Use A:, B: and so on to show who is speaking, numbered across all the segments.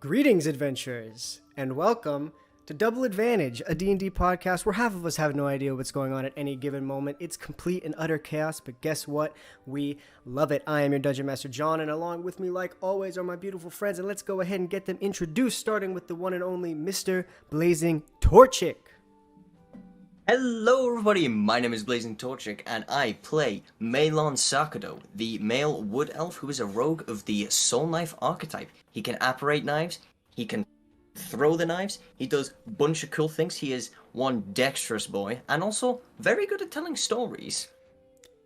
A: Greetings, adventurers, and welcome to Double Advantage, a D&D podcast where half of us have no idea what's going on at any given moment. It's complete and utter chaos, but guess what? We love it. I am your Dungeon Master, John, and along with me, like always, are my beautiful friends, and let's go ahead and get them introduced, starting with the one and only Mr. Blazing Torchic.
B: Hello everybody, my name is Blazing Torchic, and I play Malon Sakado, the male wood elf who is a rogue of the soul knife archetype. He can apparate knives, he can throw the knives, he does a bunch of cool things. He is one dexterous boy, and also very good at telling stories.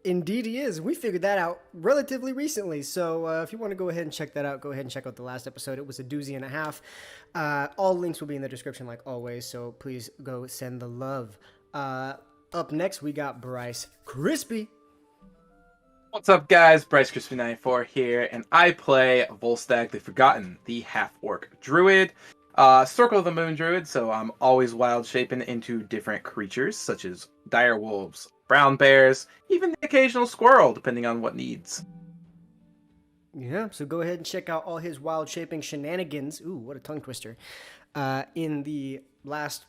A: Indeed he is. We figured that out relatively recently, so if you want to go ahead and check that out, go ahead and check out the last episode. It was a doozy and a half. All links will be in the description like always, so please go send the love. Up next, we got BryceKrispie.
C: What's up, guys? BryceKrispie 94 here, and I play Volstagg the Forgotten, the half-orc druid. Circle of the Moon druid, so I'm always wild-shaping into different creatures, such as dire wolves, brown bears, even the occasional squirrel, depending on what needs.
A: Yeah, so go ahead and check out all his wild-shaping shenanigans. Ooh, what a tongue twister. In the last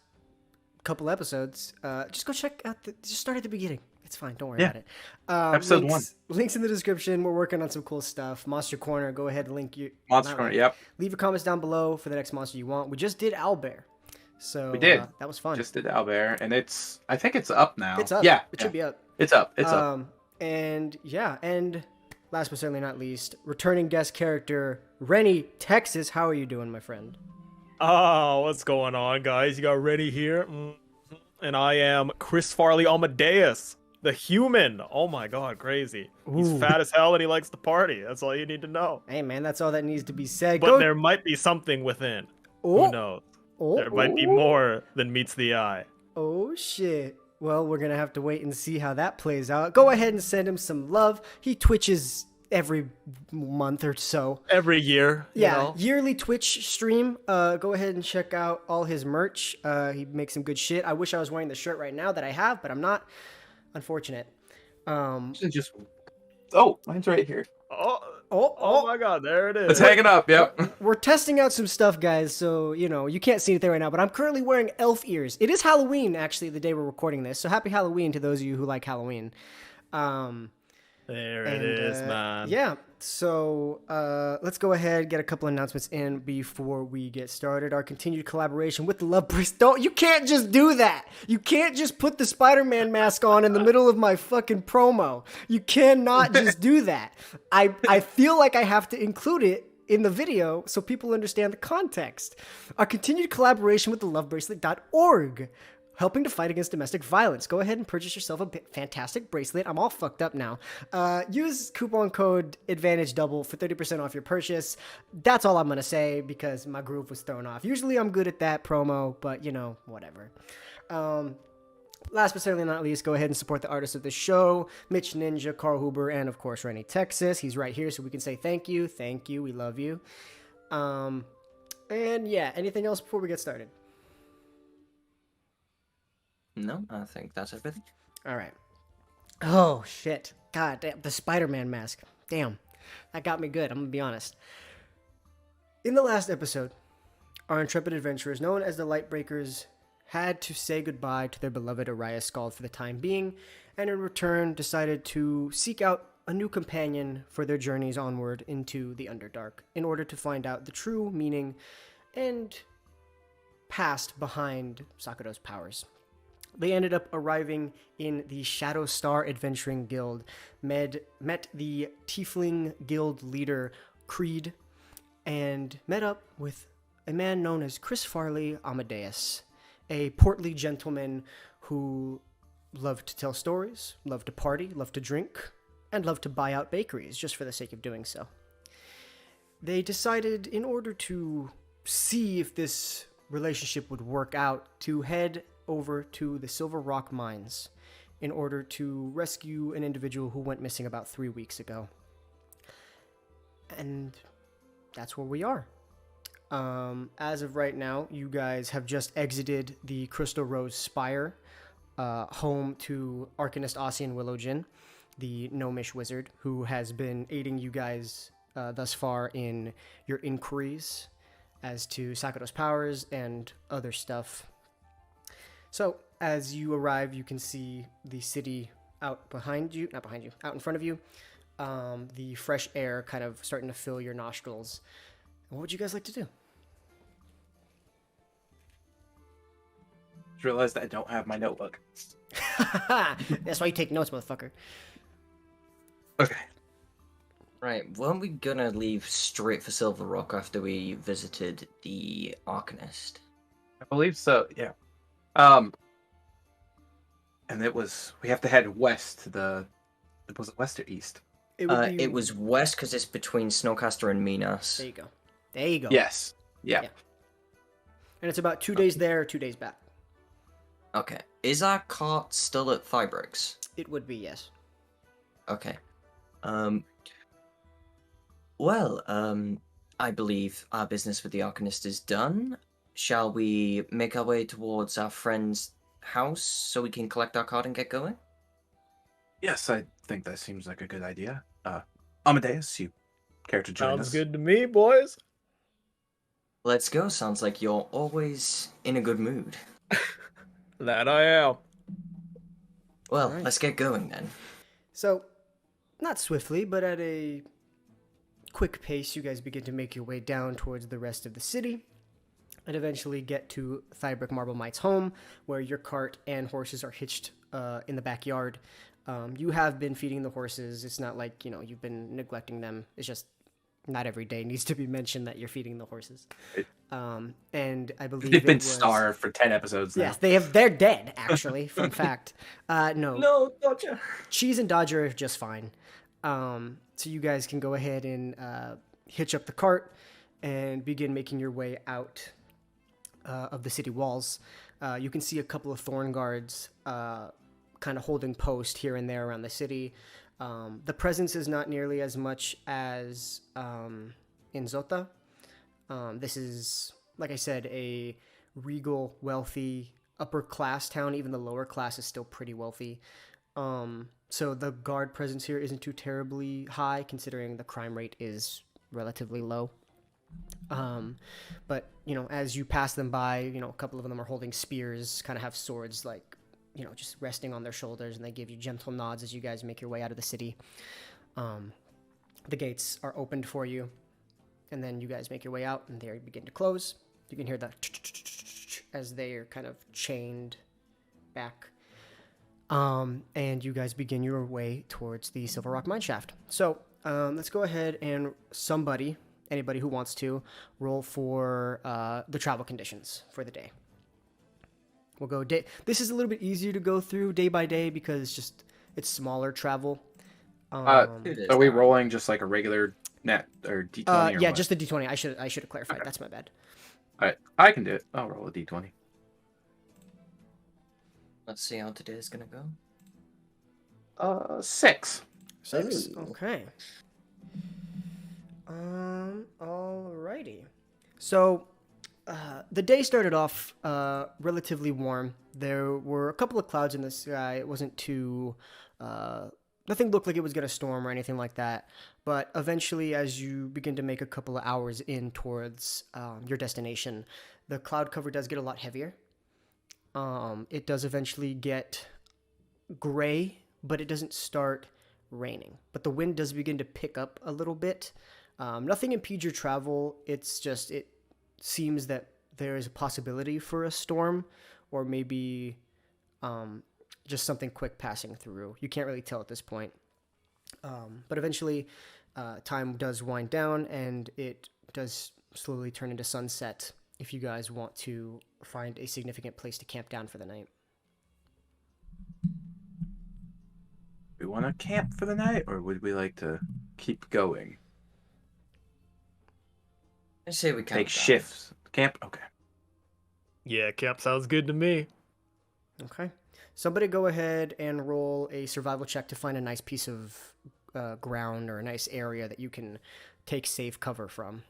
A: couple episodes, just go check out just start at the beginning. It's fine, don't worry about it.
C: Episode
A: links in the description. We're working on some cool stuff. Monster Corner, go ahead and link you
C: Yep.
A: Leave your comments down below for the next monster you want. We just did Owlbear, so
C: we did.
A: That was fun.
C: Just did Owlbear, and I think it's up now.
A: It's up.
C: Yeah,
A: it should be up.
C: It's up. Up.
A: And last but certainly not least, returning guest character Renny, Texas. How are you doing, my friend?
D: Oh, what's going on, guys? You got Renny here, and I am Chris Farley Amadeus, the human. Oh my god, crazy. He's fat as hell and he likes to party. That's all you need to know.
A: Hey man, that's all that needs to be said.
D: But there might be something within. Who knows? There might be more than meets the eye.
A: Oh shit. Well, we're gonna have to wait and see how that plays out. Go ahead and send him some love. He twitches every month or so.
D: Every year.
A: Yeah, yearly Twitch stream. Go ahead and check out all his merch. He makes some good shit. I wish I was wearing the shirt right now that I have, but I'm not. Unfortunate.
C: Mine's right here.
D: Oh my god, there it is.
C: It's hanging up, yep.
A: We're testing out some stuff, guys, so, you can't see it there right now, but I'm currently wearing elf ears. It is Halloween, actually, the day we're recording this, so happy Halloween to those of you who like Halloween.
D: There it is, man.
A: Yeah, so let's go ahead, get a couple announcements in before we get started. Our continued collaboration with the Love Brace. You can't just do that. You can't just put the Spider-Man mask on in the middle of my fucking promo. You cannot just do that. I feel like I have to include it in the video so people understand the context. Our continued collaboration with the lovebracelet.org. Helping to fight against domestic violence. Go ahead and purchase yourself a fantastic bracelet. I'm all fucked up now. Use coupon code ADVANTAGEDOUBLE for 30% off your purchase. That's all I'm going to say because my groove was thrown off. Usually I'm good at that promo, but whatever. Last but certainly not least, go ahead and support the artists of the show. Mitch Ninja, Carl Huber, and of course Renny, Texas. He's right here so we can say thank you. Thank you. We love you. And yeah, anything else before we get started?
B: No, I think that's everything.
A: All right. Oh, shit. God damn, the Spider-Man mask. Damn. That got me good, I'm gonna be honest. In the last episode, our intrepid adventurers, known as the Lightbreakers, had to say goodbye to their beloved Araya Scald for the time being, and in return decided to seek out a new companion for their journeys onward into the Underdark, in order to find out the true meaning and past behind Sakado's powers. They ended up arriving in the Shadow Star Adventuring Guild, met the Tiefling Guild leader, Creed, and met up with a man known as Chris Farley Amadeus, a portly gentleman who loved to tell stories, loved to party, loved to drink, and loved to buy out bakeries just for the sake of doing so. They decided, in order to see if this relationship would work out, to head over to the Silverrock mines in order to rescue an individual who went missing about 3 weeks ago. And that's where we are. As of right now, you guys have just exited the Crystal Rose Spire, home to Arcanist Ossian Willowjin, the gnomish wizard who has been aiding you guys thus far in your inquiries as to Sakato's powers and other stuff. So as you arrive, you can see the city out out in front of you. The fresh air kind of starting to fill your nostrils. What would you guys like to do?
C: Just realized that I don't have my notebook.
A: That's why you take notes, motherfucker.
C: Okay.
B: Right, weren't we gonna leave straight for Silverrock after we visited the Arcanist?
C: I believe so, yeah. And we have to head west to was it west or east?
B: It was west because it's between Snowcaster and Minas.
A: There you go. There you go.
C: Yes. Yeah.
A: And it's about 2 days there, 2 days back.
B: Okay. Is our cart still at Fibrix?
A: It would be, yes.
B: Okay. Well, I believe our business with the Arcanist is done. Shall we make our way towards our friend's house so we can collect our card and get going?
C: Yes, I think that seems like a good idea. Amadeus, you care to join us?
D: Sounds good to me, boys.
B: Let's go. Sounds like you're always in a good mood.
D: That I am.
B: Well,
A: Alright.
B: let's get going then.
A: So, not swiftly, but at a quick pace, you guys begin to make your way down towards the rest of the city and eventually get to Thybrick Marble Might's home, where your cart and horses are hitched in the backyard. You have been feeding the horses. It's not like, you've been neglecting them. It's just not every day needs to be mentioned that you're feeding the horses. And I believe
C: They've been starved for 10 episodes now.
A: Yes, they're dead, actually, fun fact. No.
B: No, Dodger.
A: Cheese and Dodger are just fine. So you guys can go ahead and hitch up the cart and begin making your way out of the city walls. You can see a couple of thorn guards kind of holding post here and there around the city. The presence is not nearly as much as in Zota. This is, like I said, a regal, wealthy, upper-class town. Even the lower class is still pretty wealthy. So the guard presence here isn't too terribly high, considering the crime rate is relatively low. But, as you pass them by, a couple of them are holding spears, kind of have swords, like, just resting on their shoulders, and they give you gentle nods as you guys make your way out of the city. The gates are opened for you, and then you guys make your way out, and they begin to close. You can hear the as they are kind of chained back. And you guys begin your way towards the Silverrock mineshaft. So let's go ahead and anybody who wants to, roll for the travel conditions for the day. We'll go day. This is a little bit easier to go through day by day because it's smaller travel.
C: Are we rolling just like a regular net or D20?
A: Yeah,
C: what?
A: just the D20. I should have clarified. Okay. That's my bad.
C: All right, I can do it. I'll roll a D20.
B: Let's see how today's gonna go.
C: 6.
A: 6.
B: Ooh.
A: Okay. Alrighty. So, the day started off relatively warm. There were a couple of clouds in the sky. It wasn't too... nothing looked like it was going to storm or anything like that. But eventually, as you begin to make a couple of hours in towards your destination, the cloud cover does get a lot heavier. It does eventually get gray, but it doesn't start raining. But the wind does begin to pick up a little bit. Nothing impedes your travel. It's just, it seems that there is a possibility for a storm, or maybe just something quick passing through. You can't really tell at this point. But eventually, time does wind down, and it does slowly turn into sunset if you guys want to find a significant place to camp down for the night.
C: We want to camp for the night, or would we like to keep going?
B: I say we
C: Take shifts. Camp? Okay.
D: Yeah, camp sounds good to me.
A: Okay. Somebody go ahead and roll a survival check to find a nice piece of ground or a nice area that you can take safe cover from.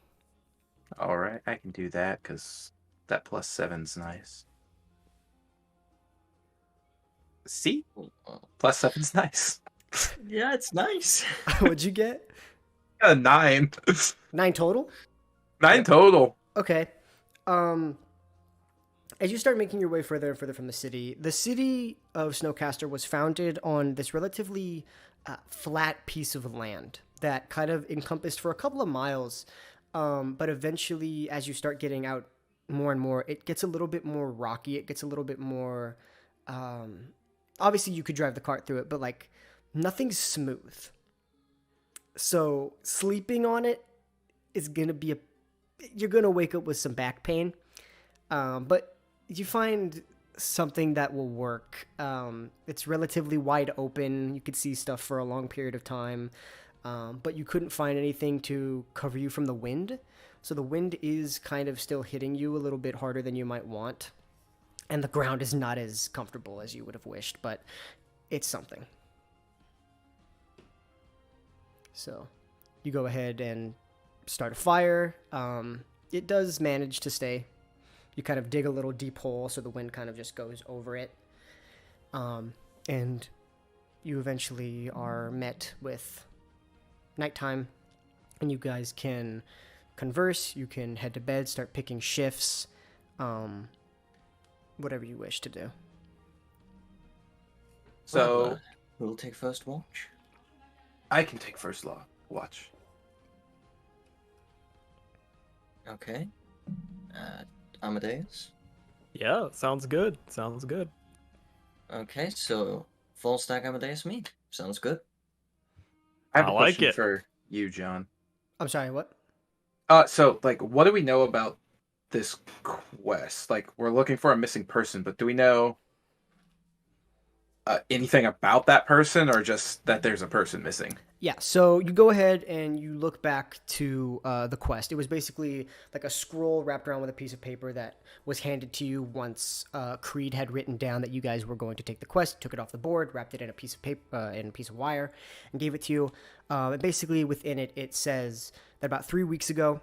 C: All right, I can do that because that +7's nice. See? +7's nice.
B: Yeah, it's nice.
A: What'd you get?
C: A 9.
A: 9 total?
C: 9 total.
A: Okay. As you start making your way further and further from the city of Snowcaster was founded on this relatively flat piece of land that kind of encompassed for a couple of miles. But eventually, as you start getting out more and more, it gets a little bit more rocky. It gets a little bit more. Obviously, you could drive the cart through it, but like nothing's smooth. So sleeping on it is gonna be you're gonna wake up with some back pain. But you find something that will work. It's relatively wide open. You could see stuff for a long period of time. But you couldn't find anything to cover you from the wind. So the wind is kind of still hitting you a little bit harder than you might want. And the ground is not as comfortable as you would have wished, but it's something. So you go ahead and start a fire. It does manage to stay. You kind of dig a little deep hole so the wind kind of just goes over it. And you eventually are met with nighttime, and you guys can converse. You can head to bed, start picking shifts, whatever you wish to do.
C: So
B: who'll take first watch?
C: I can take first watch.
B: Okay. Amadeus?
D: Yeah, sounds good. Sounds good.
B: Okay, so full stack Amadeus me. Sounds good.
C: I have
D: I
C: a
D: like
C: question
D: it.
C: for you, John.
A: I'm sorry, what?
C: So like, what do we know about this quest? Like, we're looking for a missing person, but do we know anything about that person, or just that there's a person missing?
A: Yeah, so you go ahead and you look back to the quest. It was basically like a scroll wrapped around with a piece of paper that was handed to you once Creed had written down that you guys were going to take the quest, took it off the board, wrapped it in a piece of paper, in a piece of wire, and gave it to you. And basically within it, it says that about 3 weeks ago,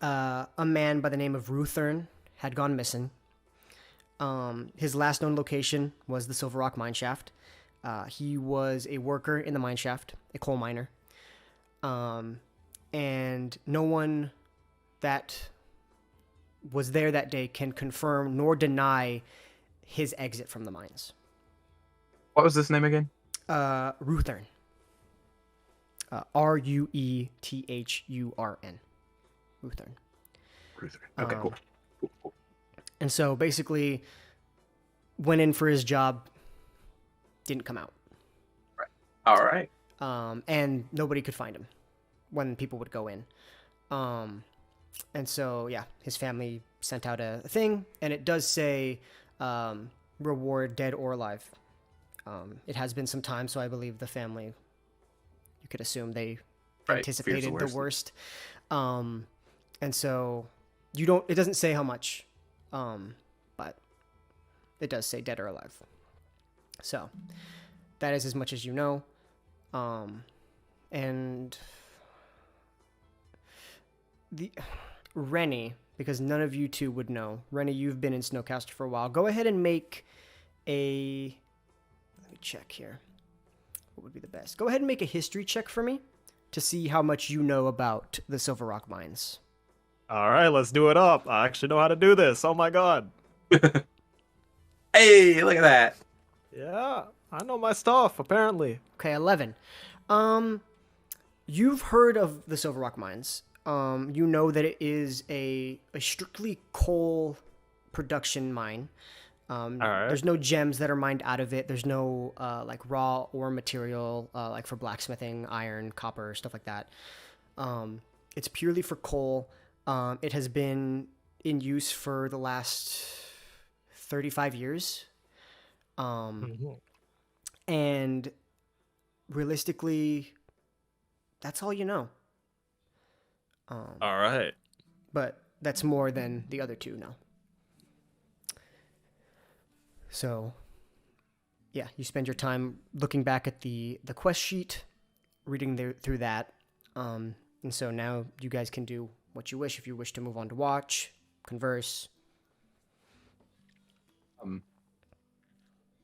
A: a man by the name of Ruthern had gone missing. His last known location was the Silverrock mineshaft. He was a worker in the mineshaft, a coal miner. And no one that was there that day can confirm nor deny his exit from the mines.
C: What was this name again?
A: Ruthern. Ruethurn. Ruthern.
C: Okay, cool. Cool.
A: And so basically went in for his job, didn't come out.
C: All right.
A: And nobody could find him when people would go in. And so, yeah, his family sent out a thing, and it does say reward dead or alive. It has been some time, so I believe the family, you could assume they anticipated the worst. And so it doesn't say how much, but it does say dead or alive. So that is as much as you know. And the Renny, because none of you two would know. Renny, you've been in Snowcaster for a while. Go ahead and make let me check here. What would be the best? Go ahead and make a history check for me to see how much you know about the Silverrock mines.
D: All right, let's do it up. I actually know how to do this. Oh my god.
C: Hey, look at that.
D: Yeah, I know my stuff, apparently.
A: Okay, 11. You've heard of the Silverrock mines. You know that it is a strictly coal production mine.
D: All right.
A: There's no gems that are mined out of it. There's no like raw ore material like for blacksmithing, iron, copper, stuff like that. It's purely for coal. It has been in use for the last 35 years. And realistically, that's all you know.
D: All right.
A: But that's more than the other two know. So, yeah, you spend your time looking back at the quest sheet, reading through that. And so now you guys can do what you wish. If you wish to move on to watch, converse.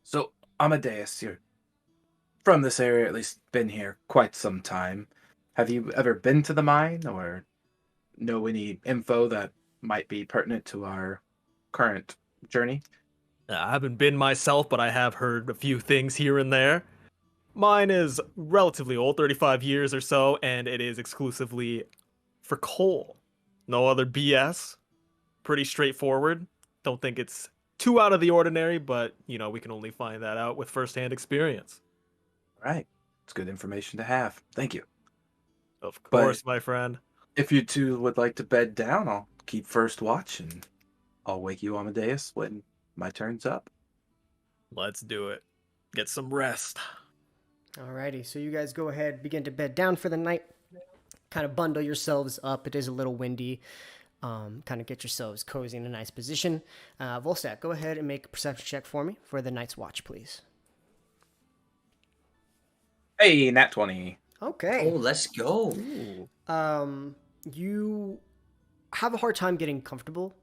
C: So Amadeus, you're from this area, at least been here quite some time. Have you ever been to the mine, or know any info that might be pertinent to our current journey?
D: I haven't been myself, but I have heard a few things here and there. Mine is relatively old, 35 years or so, and it is exclusively for coal. No other BS. Pretty straightforward. Don't think it's too out of the ordinary, but, we can only find that out with firsthand experience.
C: Right. It's good information to have. Thank you.
D: Of course, my friend.
C: If you two would like to bed down, I'll keep first watch, and I'll wake you, Amadeus, when my turn's up.
D: Let's do it. Get some rest.
A: Alrighty, so you guys go ahead, begin to bed down for the night. Kind of bundle yourselves up. It is a little windy. Kind of get yourselves cozy in a nice position. Volstagg, go ahead and make a perception check for me for the night's watch, please.
C: Hey, nat 20.
A: Okay.
B: Oh, let's go.
D: Ooh.
A: You have a hard time getting comfortable.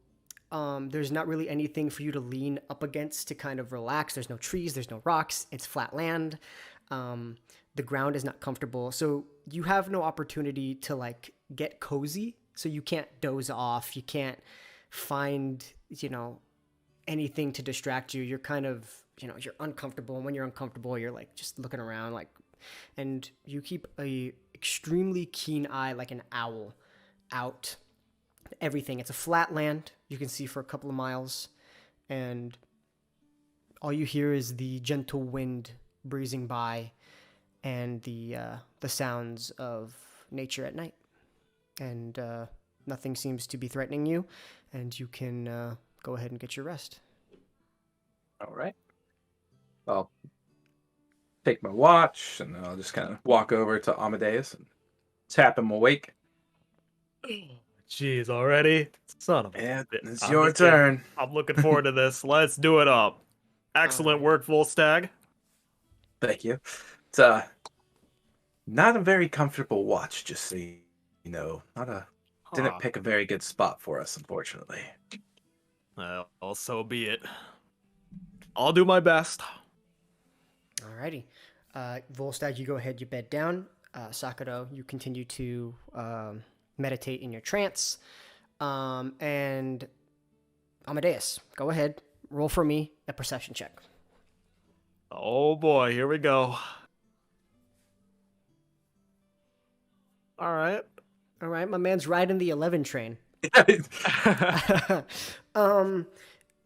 A: There's not really anything for you to lean up against to kind of relax. There's no trees, there's no rocks. It's flat land. The ground is not comfortable. So you have no opportunity to get cozy. So you can't doze off. You can't find, anything to distract you. You're kind of, you're uncomfortable. And when you're uncomfortable, you're just looking around and you keep a extremely keen eye like an owl out everything. It's a flat land. You can see for a couple of miles, and all you hear is the gentle wind breezing by and the sounds of nature at night. And nothing seems to be threatening you, and you can go ahead and get your rest.
C: All right. I'll take my watch, and then I'll just kind of walk over to Amadeus and tap him awake.
D: Jeez, already? Son of a
C: Yeah,
D: bitch.
C: it's your turn.
D: I'm looking forward to this. Let's do it up. Excellent work, Volstagg.
C: Thank you. It's not a very comfortable watch, just so you know. Didn't pick a very good spot for us, unfortunately.
D: Well, so be it. I'll do my best.
A: Alrighty. Volstagg, you go ahead, you bed down. Sakado, you continue to meditate in your trance. And Amadeus, go ahead, roll for me a perception check.
D: Oh boy, here we go. All right,
A: my man's riding the 11 train.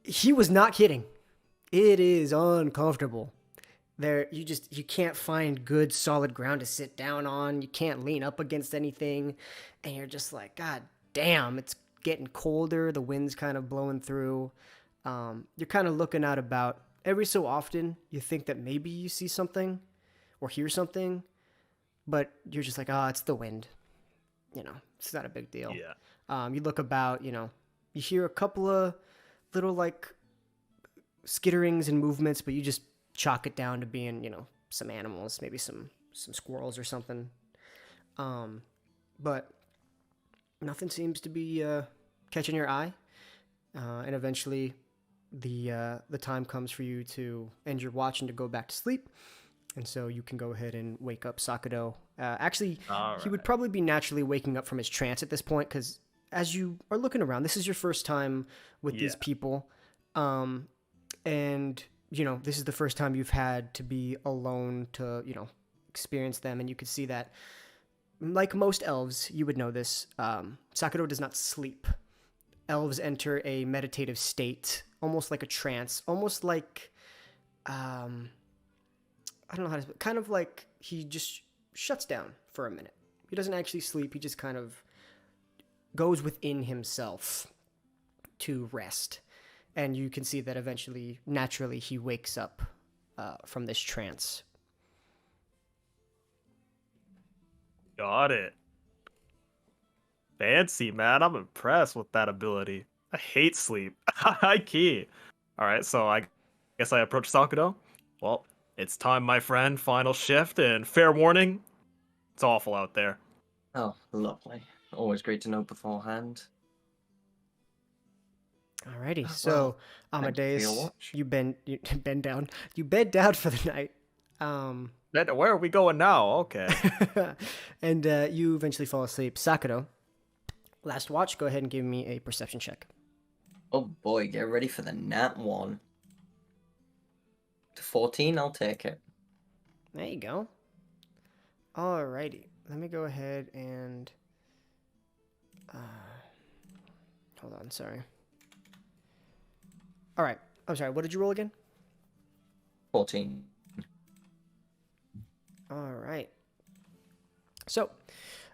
A: He was not kidding. It is uncomfortable. You can't find good solid ground to sit down on. You can't lean up against anything, and you're just like, God damn, it's getting colder. The wind's kind of blowing through. You're kind of looking out about. Every so often, you think that maybe you see something or hear something, but you're just like, it's the wind. It's not a big deal.
D: Yeah.
A: You look about, you hear a couple of little skitterings and movements, but you just chalk it down to being, some animals, maybe some squirrels or something. But nothing seems to be catching your eye. And eventually the time comes for you to end your watch and to go back to sleep. And so you can go ahead and wake up Sakado. Actually, he would probably be naturally waking up from his trance at this point, because as you are looking around, this is your first time with these people. And, this is the first time you've had to be alone to, experience them. And you could see that, like most elves, you would know this, Sakado does not sleep. Elves enter a meditative state, almost like a trance, almost like, I don't know how to, kind of like he just shuts down for a minute. He doesn't actually sleep. He just kind of goes within himself to rest. And you can see that eventually, naturally, he wakes up from this trance.
D: Got it. Fancy, man. I'm impressed with that ability. I hate sleep. High key. All right, so I guess I approach Sakado. Well, it's time, my friend. Final shift, and fair warning, it's awful out there.
B: Oh, lovely. Always great to know beforehand.
A: Alrighty, so Amadeus,
B: Thank you
A: you bend down. You bed down for the night.
D: Where are we going now? Okay.
A: And you eventually fall asleep. Sakado, Last watch, go ahead and give me a perception check.
B: Oh boy, get ready for the nat 1. 14, I'll take it.
A: There you go. Alrighty. Let me go ahead and... hold on, sorry. Alright. I'm sorry, what did you roll again?
B: 14.
A: Alright. So,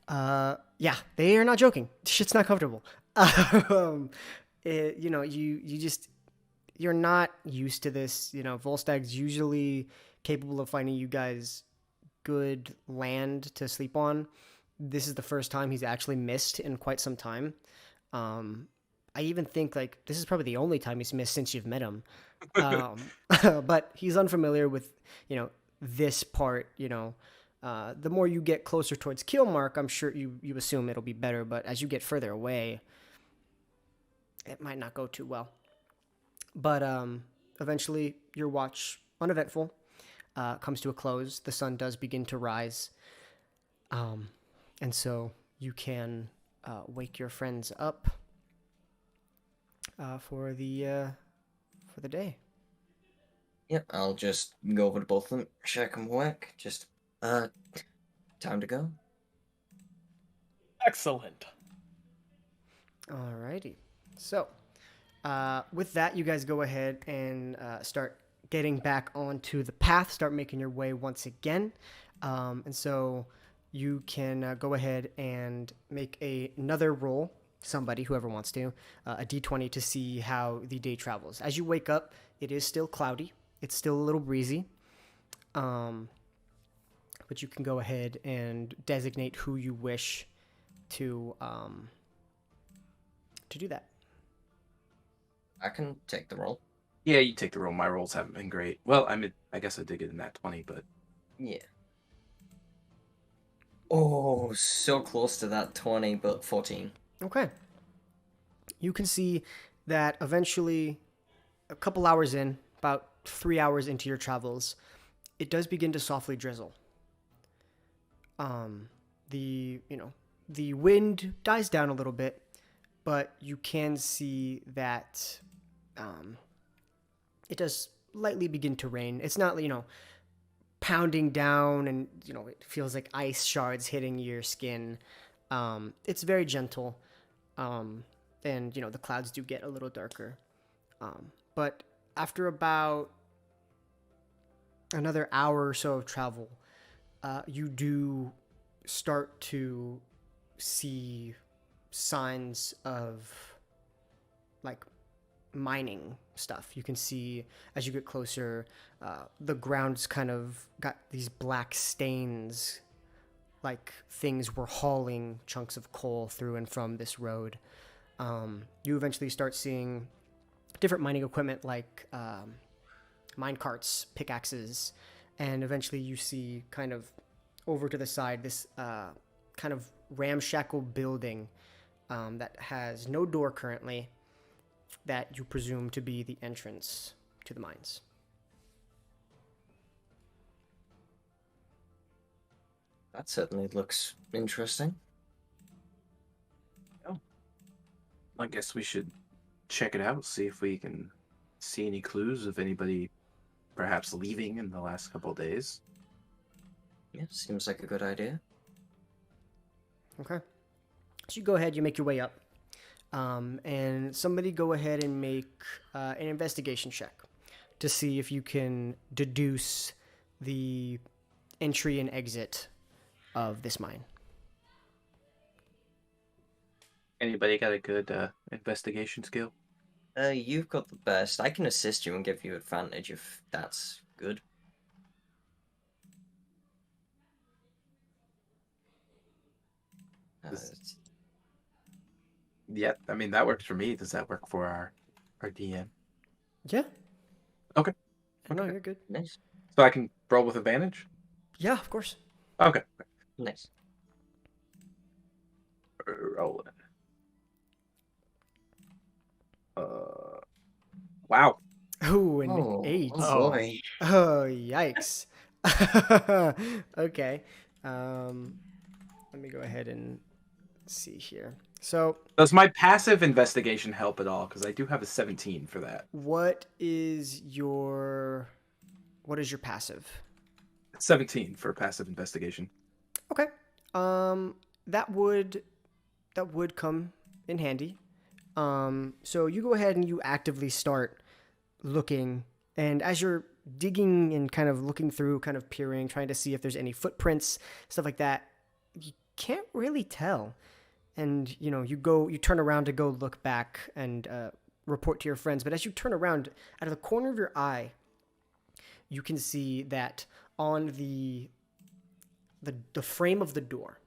A: yeah, they are not joking. Shit's not comfortable. You're not used to this. Volstag's usually capable of finding you guys good land to sleep on. This is the first time he's actually missed in quite some time. I even think this is probably the only time he's missed since you've met him. But he's unfamiliar with, this part, the more you get closer towards Keelmark, I'm sure you assume it'll be better, but as you get further away, it might not go too well. But eventually, your watch, uneventful, comes to a close. The sun does begin to rise, and so you can wake your friends up for the day.
B: Yep, I'll just go over to both of them, check them awake. Just, time to go.
D: Excellent.
A: Alrighty. So, with that, you guys go ahead and start getting back onto the path, start making your way once again. And so you can go ahead and make another roll, whoever wants to, a d20 to see how the day travels. As you wake up, it is still cloudy. It's still a little breezy. But you can go ahead and designate who you wish to do that.
B: I can take the roll.
C: Yeah, you take the roll. My rolls haven't been great. Well, I guess I did get in that 20, but...
B: Yeah. Oh, so close to that 20, but 14.
A: Okay. You can see that eventually, a couple hours in, about 3 hours into your travels, it does begin to softly drizzle. The wind dies down a little bit, but you can see that it does lightly begin to rain. It's not, pounding down and, it feels like ice shards hitting your skin. It's very gentle. And, the clouds do get a little darker. But after about another hour or so of travel, you do start to see signs of, mining stuff. You can see, as you get closer, the ground's kind of got these black stains, like things were hauling chunks of coal through and from this road. You eventually start seeing different mining equipment like mine carts, pickaxes, and eventually you see kind of over to the side this kind of ramshackle building that has no door currently, that you presume to be the entrance to the mines.
B: That certainly looks interesting.
C: Oh. I guess we should check it out, see if we can see any clues of anybody perhaps leaving in the last couple of days.
B: Yeah, seems like a good idea.
A: Okay. So you go ahead, you make your way up. And somebody go ahead and make an investigation check to see if you can deduce the entry and exit of this mine.
C: Anybody got a good investigation skill?
B: You've got the best. I can assist you and give you advantage if that's good.
C: Yeah, that works for me. Does that work for our DM?
A: Yeah.
C: Okay.
A: No, you're good.
B: Nice.
C: So I can roll with advantage?
A: Yeah, of course.
C: Okay.
B: Nice.
C: Rolling. Wow.
A: Ooh, an 8.
B: Oh boy.
A: Oh, yikes. Okay. Let me go ahead and see here. So,
C: Does my passive investigation help at all? Because I do have a 17 for that.
A: what is your passive?
C: 17 for passive investigation.
A: Okay. That would come in handy. So you go ahead and you actively start looking, and as you're digging and kind of looking through, kind of peering, trying to see if there's any footprints, stuff like that, you can't really tell. And you turn around to go look back and report to your friends. But as you turn around, out of the corner of your eye, you can see that on the frame of the door,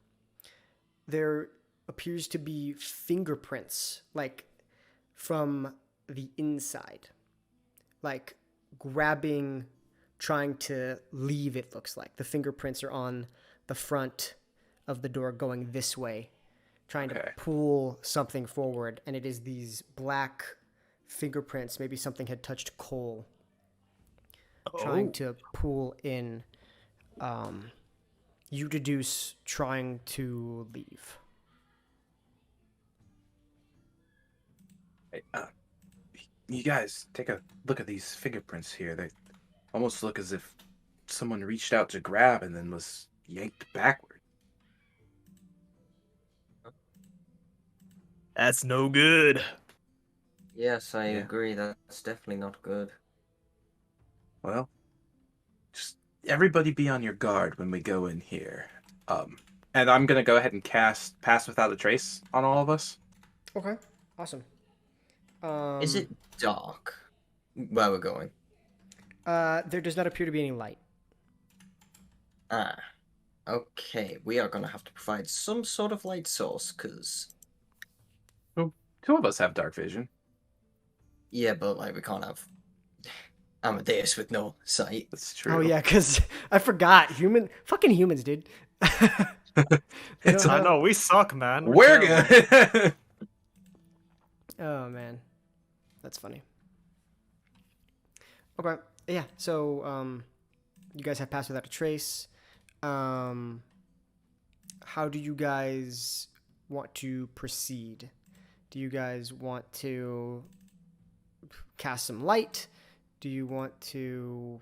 A: there appears to be fingerprints, like from the inside, like grabbing, trying to leave. It looks like the fingerprints are on the front of the door going this way, trying to pull something forward, and it is these black fingerprints. Maybe something had touched coal, trying to pull in. You deduce trying to leave.
C: Hey, you guys take a look at these fingerprints here. They almost look as if someone reached out to grab and then was yanked backward.
D: That's no good.
B: Yes, I agree. That's definitely not good.
C: Well, just everybody be on your guard when we go in here. And I'm gonna go ahead and cast Pass Without a Trace on all of us.
A: Okay, awesome.
B: Is it dark where we're going?
A: There does not appear to be any light.
B: Ah, okay. We are going to have to provide some sort of light source, because...
C: Two of us have dark vision.
B: Yeah, but, like, we can't have Amadeus with no sight.
C: That's true.
A: Oh yeah, because I forgot. Fucking humans, dude.
D: I know, we suck, man.
C: We're good.
A: Oh man, that's funny. Okay, yeah. So, you guys have Pass Without a Trace. How do you guys want to proceed? Do you guys want to cast some light? Do you want to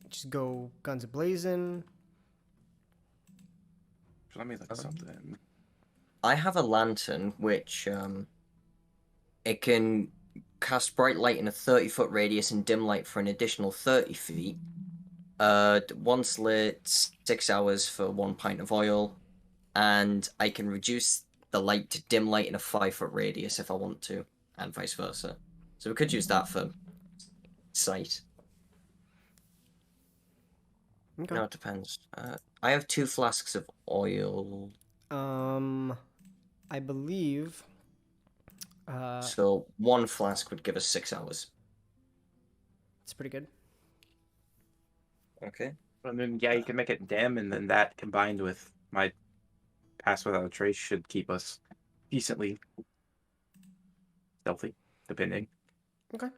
A: just go guns a-blazing?
C: Let me look at something.
B: I have a lantern, which, it can cast bright light in a 30-foot radius and dim light for an additional 30 feet. Once lit, 6 hours for 1 pint of oil, and I can reduce the light to dim light in a 5-foot radius if I want to, and vice versa. So we could use that for sight.
A: Okay.
B: No, it depends. I have 2 flasks of oil.
A: I believe.
B: So 1 flask would give us 6 hours.
A: It's pretty good.
B: Okay.
C: And then, yeah, you can make it dim, and then that combined with my Pass Without a Trace should keep us decently stealthy, depending.
A: Okay.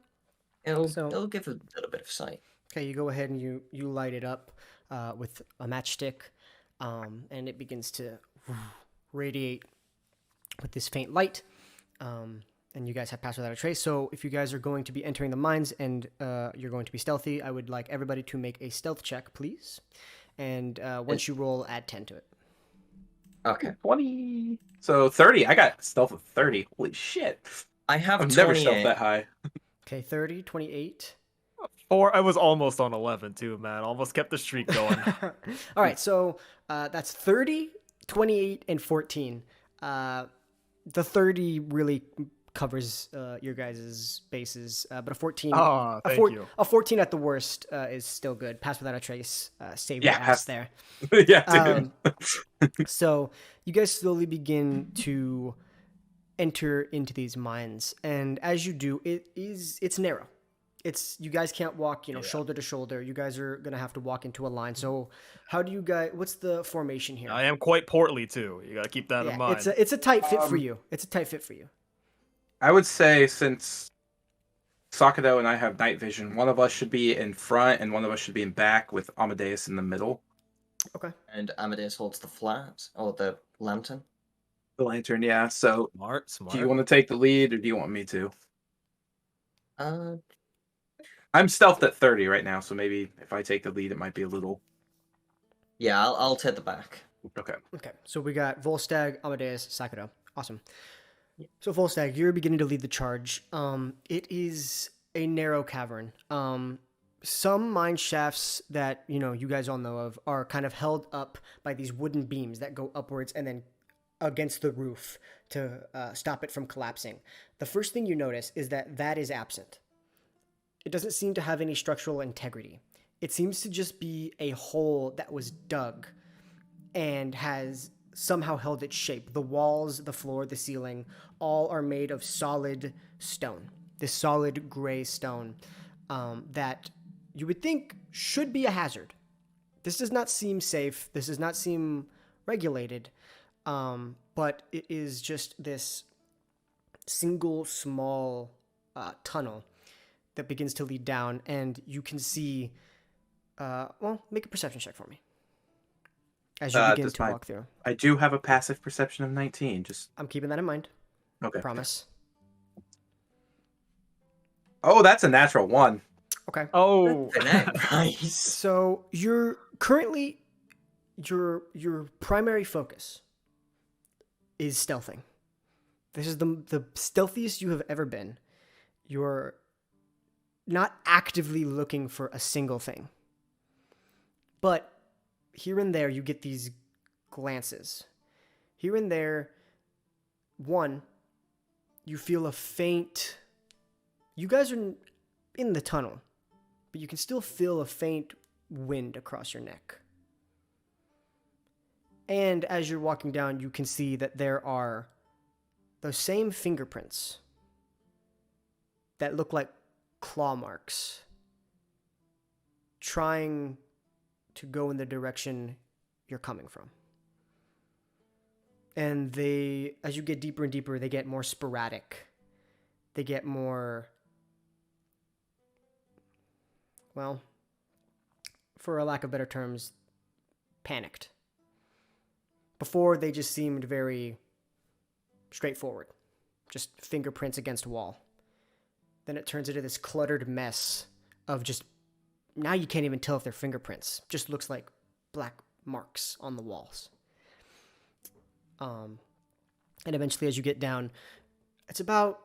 B: It'll give a little bit of sight.
A: Okay, you go ahead and you light it up with a matchstick, and it begins to radiate with this faint light. And you guys have Pass Without a Trace. So if you guys are going to be entering the mines and you're going to be stealthy, I would like everybody to make a stealth check, please. And once you roll, add 10 to it.
B: Okay.
C: 20. So 30. I got stealth of 30. Holy shit.
B: I've
C: never stealth that high.
A: Okay, 30, 28.
D: 4. I was almost on 11 too, man. Almost kept the streak going.
A: All right, so that's 30, 28, and 14. The 30 really covers your guys' bases, but a 14.
D: Oh, thank you.
A: A 14 at the worst is still good. Pass Without a Trace, save your ass there.
C: Yeah, dude.
A: So you guys slowly begin to enter into these mines, and as you do, it's narrow. You guys can't walk, shoulder to shoulder. You guys are gonna have to walk into a line. So how do you guys? What's the formation here?
D: I am quite portly too. You gotta keep that in mind.
A: It's a tight fit for you. It's a tight fit for you.
C: I would say since Sakado and I have night vision, one of us should be in front and one of us should be in back with Amadeus in the middle.
A: Okay.
B: And Amadeus holds the flask or the lantern.
C: The lantern, yeah. So,
D: Smart.
C: do you want to take the lead, or do you want me to?
B: Uh,
C: I'm stealthed at 30 right now, so maybe if I take the lead, it might be a little.
B: yeah, I'll take the back.
C: Okay.
A: Okay, so we got Volstagg, Amadeus, Sakura. Awesome. So Volstagg, you're beginning to lead the charge. It is a narrow cavern. Some mine shafts that you guys all know of are kind of held up by these wooden beams that go upwards and then against the roof to stop it from collapsing. The first thing you notice is that is absent. It doesn't seem to have any structural integrity. It seems to just be a hole that was dug and has somehow held its shape. The walls, the floor, the ceiling, all are made of solid stone. This solid gray stone that you would think should be a hazard. This does not seem safe. This does not seem regulated. But it is just this single small tunnel that begins to lead down, and you can see, make a perception check for me as you begin to walk through.
C: I do have a passive perception of 19.
A: I'm keeping that in mind.
C: Okay.
A: Promise.
C: Oh, that's a natural 1.
A: Okay.
D: Oh,
B: Nice.
A: So you're currently your primary focus is stealthing. This is the stealthiest you have ever been. You're not actively looking for a single thing. But here and there you get these glances. Here and there, one, you feel a faint... You guys are in the tunnel, but you can still feel a faint wind across your neck. And as you're walking down, you can see that there are those same fingerprints that look like claw marks trying to go in the direction you're coming from. And they, as you get deeper and deeper, they get more sporadic. They get more, well, for a lack of better terms, panicked. Before, they just seemed very straightforward. Just fingerprints against a wall. Then it turns into this cluttered mess of just, now you can't even tell if they're fingerprints. Just looks like black marks on the walls. And eventually as you get down, it's about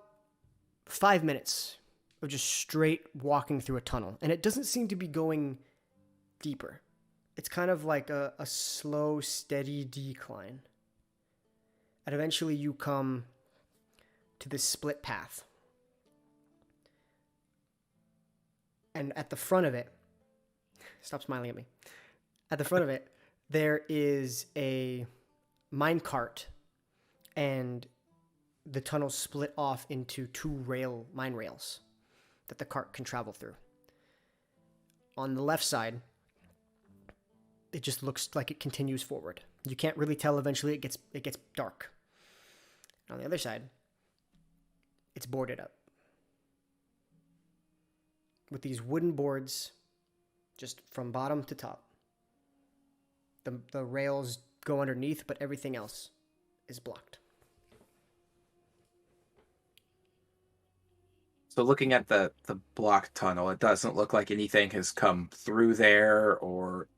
A: 5 minutes of just straight walking through a tunnel. And it doesn't seem to be going deeper. It's kind of like a slow, steady decline. And eventually you come to this split path. And at the front of it, stop smiling at me. At the front of it, there is a mine cart, and the tunnel split off into 2 mine rails that the cart can travel through. On the left side, it just looks like it continues forward. You can't really tell. Eventually, it gets dark. On the other side, it's boarded up with these wooden boards, just from bottom to top. The rails go underneath, but everything else is blocked.
C: So looking at the blocked tunnel, it doesn't look like anything has come through there or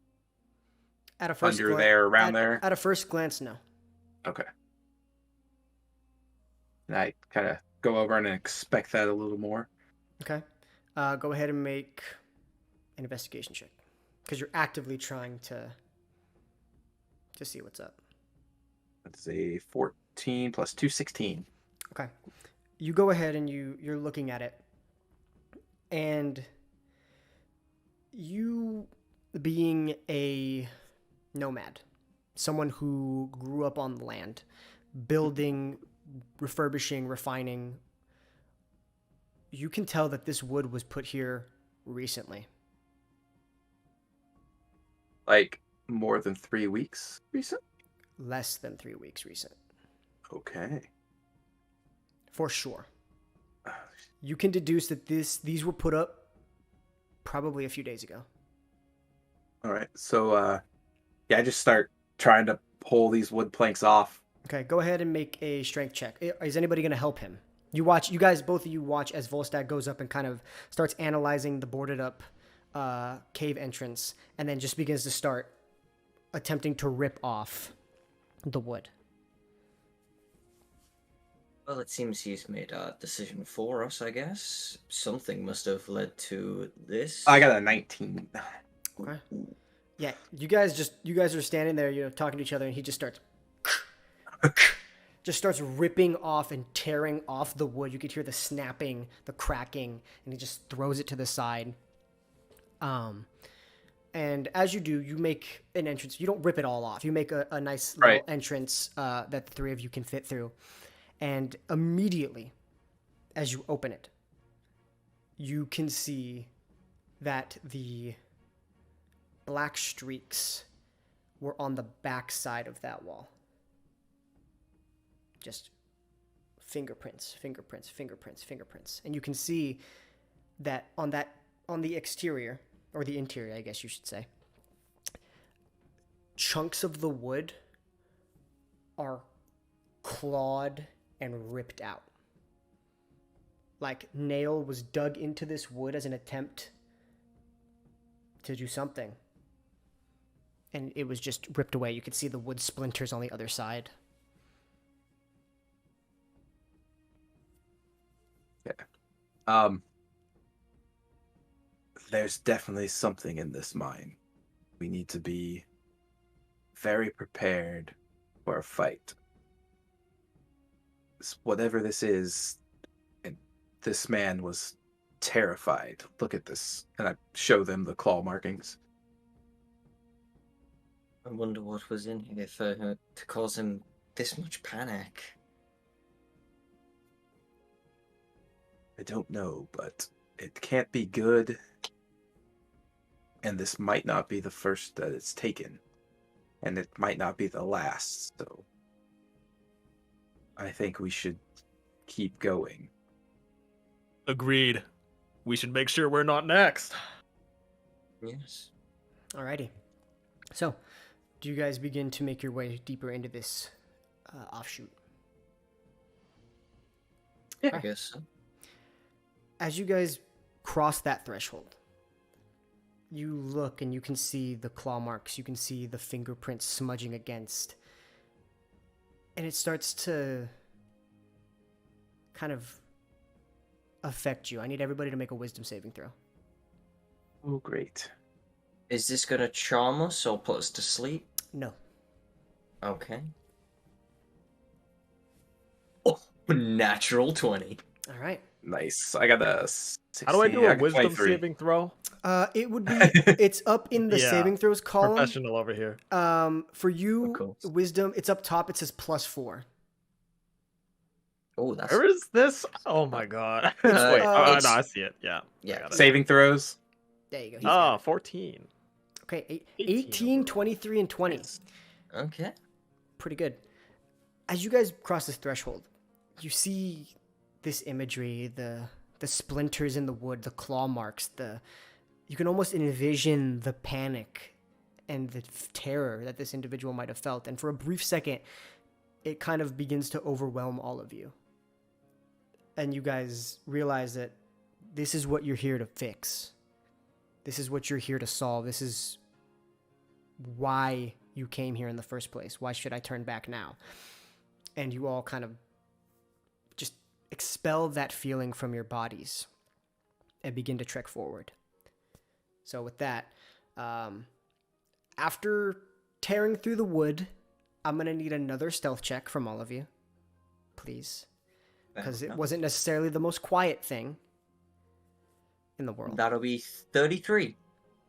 A: At a first
C: under there, around there.
A: At a first glance, no.
C: Okay. And I kind of go over and inspect that a little more.
A: Okay. Go ahead and make an investigation check, because you're actively trying to see what's up.
C: That's a 14 plus 2, 16.
A: Okay. You go ahead and you're looking at it, and you, being a nomad, someone who grew up on the land, building, refurbishing, refining, you can tell that this wood was put here recently.
C: Like more than 3 weeks recent?
A: Less than 3 weeks recent.
C: Okay.
A: For sure. You can deduce that these were put up probably a few days ago.
C: All right. So, yeah, I just start trying to pull these wood planks off
A: Okay, go ahead and make a strength check. Is anybody going to help him? Both of you watch as Volstagg goes up and kind of starts analyzing the boarded up cave entrance, and then just begins to start attempting to rip off the wood.
B: Well, it seems he's made a decision for us, I guess. Something must have led to this.
C: I got a 19.
A: Okay. Yeah, you guys are standing there, talking to each other, and he just starts ripping off and tearing off the wood. You could hear the snapping, the cracking, and he just throws it to the side. And as you do, you make an entrance. You don't rip it all off. You make a nice little entrance that the three of you can fit through. And immediately, as you open it, you can see that the black streaks were on the back side of that wall. Just fingerprints. And you can see that on the exterior, or the interior, I guess you should say, chunks of the wood are clawed and ripped out. Like nail was dug into this wood as an attempt to do something. And it was just ripped away. You could see the wood splinters on the other side.
C: Yeah. There's definitely something in this mine. We need to be very prepared for a fight. Whatever this is, and this man was terrified. Look at this. And I show them the claw markings.
B: I wonder what was in here to cause him this much panic.
C: I don't know, but it can't be good. And this might not be the first that it's taken. And it might not be the last, so I think we should keep going.
D: Agreed. We should make sure we're not next.
B: Yes.
A: Alrighty. So, do you guys begin to make your way deeper into this offshoot?
B: Yeah, I guess so.
A: As you guys cross that threshold, you look and you can see the claw marks, you can see the fingerprints smudging against, and it starts to kind of affect you. I need everybody to make a wisdom saving throw.
C: Oh, great.
B: Is this gonna charm us or put us to sleep?
A: No.
B: Okay. Oh, natural 20.
A: All right.
C: Nice. I got a 16.
D: How do I do a wisdom
C: 23.
D: saving throw?
A: It would be, it's up in the
D: Yeah.
A: saving throws column.
D: Professional over here.
A: For you,
B: Of course.
A: wisdom, it's up top. It says +4.
B: Oh, that's...
D: Where is this? Oh my god.
B: Uh,
D: Wait,
B: it's-
D: no, I see it. Yeah.
B: Yeah.
D: I got it.
C: Saving throws.
A: There you go. He's got
D: Oh,
A: it.
D: 14.
A: Okay,
D: 18
A: 18,
D: overall.
A: 23, and 20.
D: Nice.
B: Okay.
A: Pretty good. As you guys cross this threshold, you see this imagery, the splinters in the wood, the claw marks, you can almost envision the panic and the terror that this individual might have felt. And for a brief second, it kind of begins to overwhelm all of you. And you guys realize that this is what you're here to fix. This is what you're here to solve. This is why you came here in the first place. Why should I turn back now? And you all kind of just expel that feeling from your bodies and begin to trek forward. So with that, after tearing through the wood, I'm going to need another stealth check from all of you, please. Because it wasn't necessarily the most quiet thing in the world.
B: That'll be 33.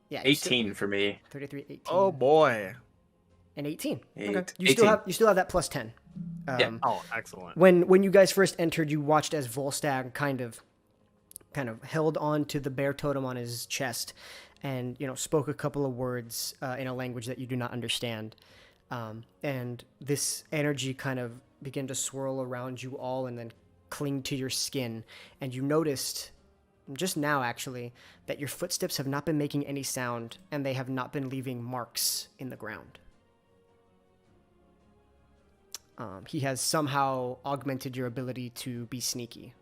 A: Yeah,
C: 18 for me.
A: 33, 18.
D: Oh boy.
A: And 18.
C: Eight.
A: Okay. You
C: 18.
A: still have that +10.
C: Yeah.
D: Oh, excellent.
A: When you guys first entered, you watched as Volstagg kind of held on to the bear totem on his chest and, spoke a couple of words in a language that you do not understand. And this energy kind of began to swirl around you all and then cling to your skin. And you noticed, just now actually, that your footsteps have not been making any sound and they have not been leaving marks in the ground. He has somehow augmented your ability to be sneaky.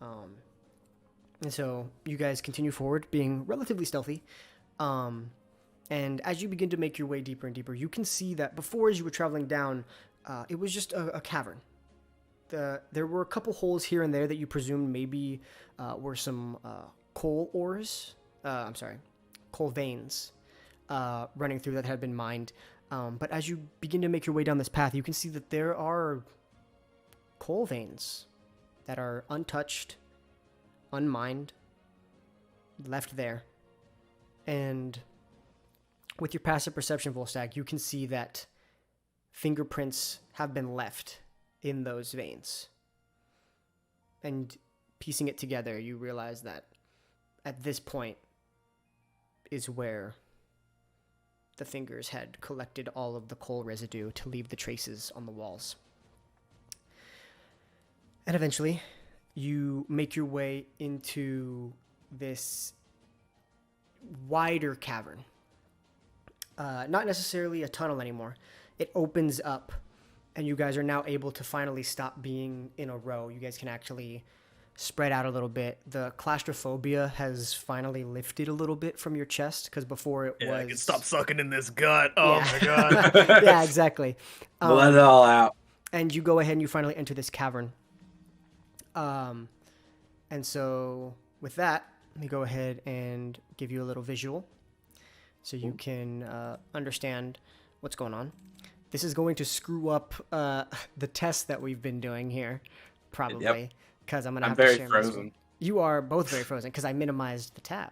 A: And so you guys continue forward, being relatively stealthy. And as you begin to make your way deeper and deeper, you can see that before, as you were traveling down, it was just a cavern. There were a couple holes here and there that you presumed maybe were some coal veins running through that had been mined. But as you begin to make your way down this path, you can see that there are coal veins that are untouched, unmined, left there. And with your passive perception, Volstagg, you can see that fingerprints have been left in those veins. And piecing it together, you realize that at this point is where the fingers had collected all of the coal residue to leave the traces on the walls. And eventually, you make your way into this wider cavern. Not necessarily a tunnel anymore. It opens up, and you guys are now able to finally stop being in a row. You guys can actually spread out a little bit. The claustrophobia has finally lifted a little bit from your chest, because before it was...
D: I can stop sucking in this gut. Oh my god.
A: Yeah, exactly.
C: Let it all out.
A: And you go ahead and you finally enter this cavern. And so with that, let me go ahead and give you a little visual so you can understand what's going on. This is going to screw up the test that we've been doing here, probably, because I'm going to have to share my screen. You are both very frozen because I minimized the tab.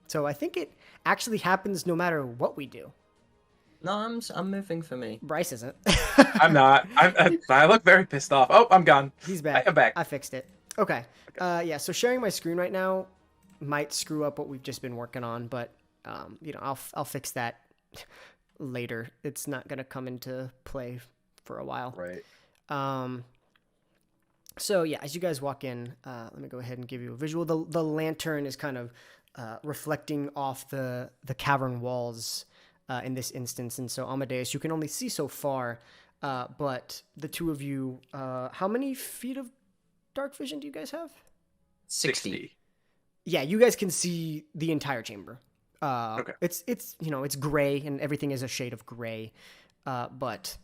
A: So I think it actually happens no matter what we do.
B: No, I'm moving for me.
A: Bryce isn't.
C: I'm not. I look very pissed off. Oh, I'm gone.
A: He's back.
C: I'm back.
A: I fixed it. Okay. Yeah, so sharing my screen right now might screw up what we've just been working on, but I'll fix that later. It's not going to come into play for a while.
C: Right.
A: So yeah, as you guys walk in, let me go ahead and give you a visual. The lantern is kind of reflecting off the cavern walls in this instance, and so Amadeus, you can only see so far, but the two of you, how many feet of dark vision do you guys have?
B: 60.
A: Yeah, you guys can see the entire chamber.
C: Okay.
A: It's it's gray, and everything is a shade of gray, but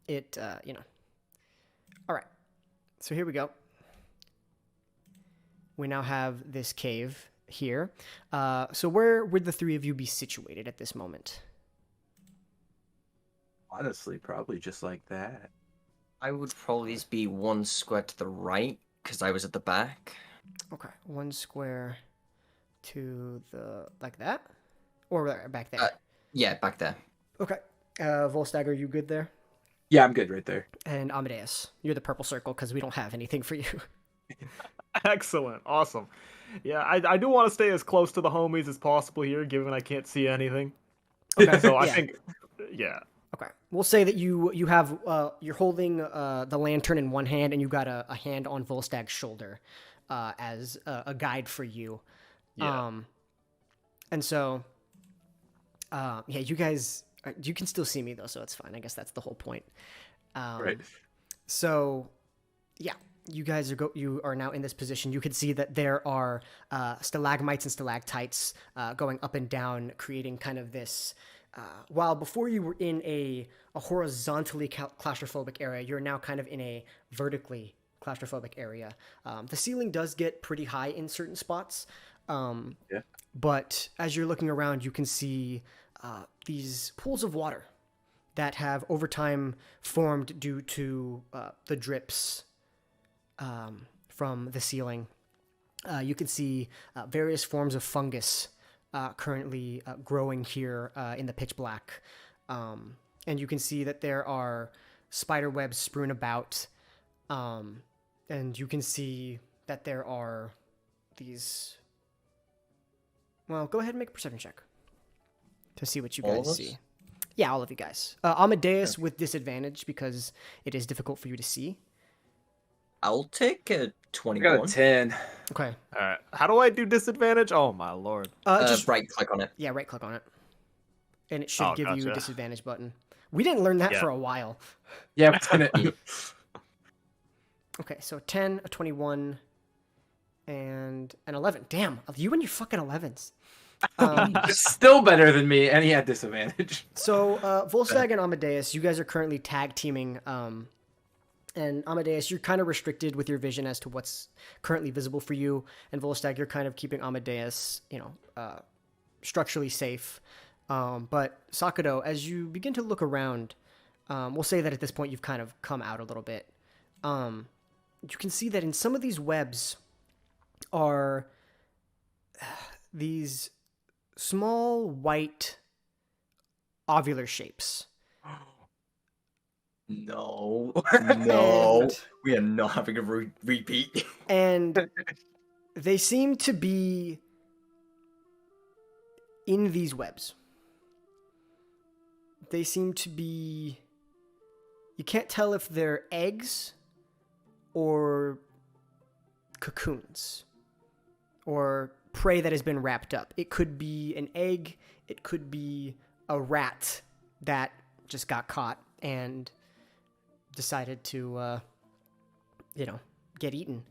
A: it All right. So here we go. We now have this cave here. So where would the three of you be situated at this moment?
C: Honestly, probably just like that.
B: I would probably be one square to the right, because I was at the back.
A: Okay, 1 square to the... like that? Or back there?
B: Yeah, back there.
A: Okay. Volstagg, are you good there?
C: Yeah, I'm good right there.
A: And Amadeus, you're the purple circle because we don't have anything for you.
D: Excellent. Awesome. Yeah, I do want to stay as close to the homies as possible here, given I can't see anything.
A: Okay.
D: So I
A: Yeah.
D: think, yeah.
A: Okay. We'll say that you have you're holding the lantern in one hand, and you got a hand on Volstagg's shoulder as a guide for you.
D: Yeah.
A: And so yeah, you guys, you can still see me though, so it's fine. I guess that's the whole point.
C: Right.
A: So yeah, you guys you are now in this position. You can see that there are stalagmites and stalactites going up and down, creating kind of this. While before you were in a horizontally claustrophobic area, you're now kind of in a vertically claustrophobic area. The ceiling does get pretty high in certain spots, but as you're looking around, you can see these pools of water that have over time formed due to the drips from the ceiling. You can see various forms of fungus currently growing here in the pitch black. And you can see that there are spider webs strewn about. And you can see that there are these... Well, go ahead and make a perception check to see what you guys see. Yeah, all of you guys. Amadeus with disadvantage because it is difficult for you to see.
B: I'll take a
C: I
B: 21.
C: got a 10.
A: Okay.
D: All right. How do I do disadvantage? Oh my lord.
A: Just
B: right click on it.
A: Yeah, right click on it. And it should give you a
D: gotcha.
A: disadvantage button. We didn't learn that
D: Yeah.
A: for a while.
C: Yeah, we didn't.
A: Okay, so 10, a 21, and an 11. Damn, you and your fucking 11s.
C: Still better than me, and he had disadvantage.
A: So, Volstagg and Amadeus, you guys are currently tag teaming. And Amadeus, you're kind of restricted with your vision as to what's currently visible for you. And Volstagg, you're kind of keeping Amadeus, structurally safe. But Sakado, as you begin to look around, we'll say that at this point you've kind of come out a little bit. You can see that in some of these webs are these small white ovular shapes.
B: No.
A: And-
B: We are not having a repeat.
A: And they seem to be in these webs. They seem to be... You can't tell if they're eggs or cocoons or prey that has been wrapped up. It could be an egg. It could be a rat that just got caught and decided to, get eaten.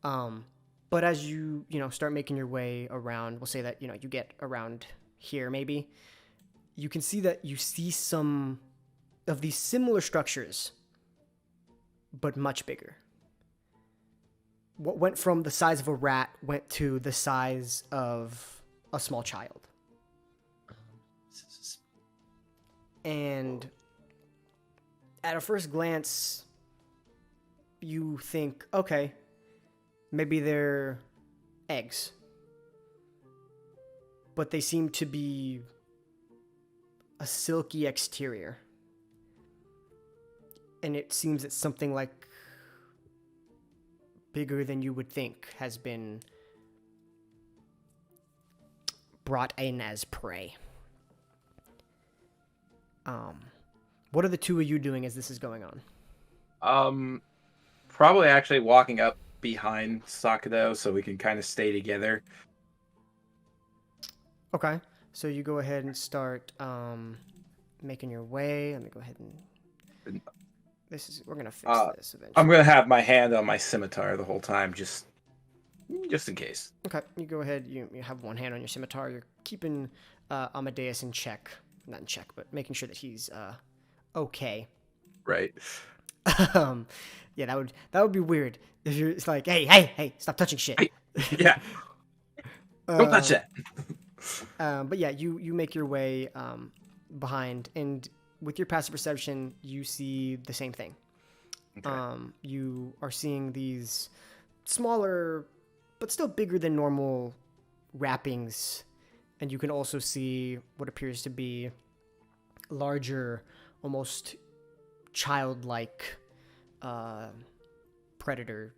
A: But as you start making your way around, we'll say that, you get around here maybe, you can see that you see some of these similar structures, but much bigger. What went from the size of a rat went to the size of a small child. And at a first glance, you think, okay, maybe they're eggs. But they seem to be a silky exterior. And it seems that something like bigger than you would think has been brought in as prey. What are the two of you doing as this is going on?
C: Probably actually walking up behind Sakado so we can kind of stay together.
A: Okay, so you go ahead and start making your way. Let me go ahead and we're gonna fix this eventually.
C: I'm gonna have my hand on my scimitar the whole time, just in case.
A: Okay, you go ahead. You have one hand on your scimitar. You're keeping Amadeus in check. Not in check, but making sure that he's okay.
C: Right.
A: Yeah, that would be weird if you're. It's like, hey, stop touching shit.
C: Hey. Yeah. Don't touch that.
A: But yeah, you make your way behind, and with your passive perception, you see the same thing. Okay. You are seeing these smaller, but still bigger than normal wrappings, and you can also see what appears to be larger, almost childlike predator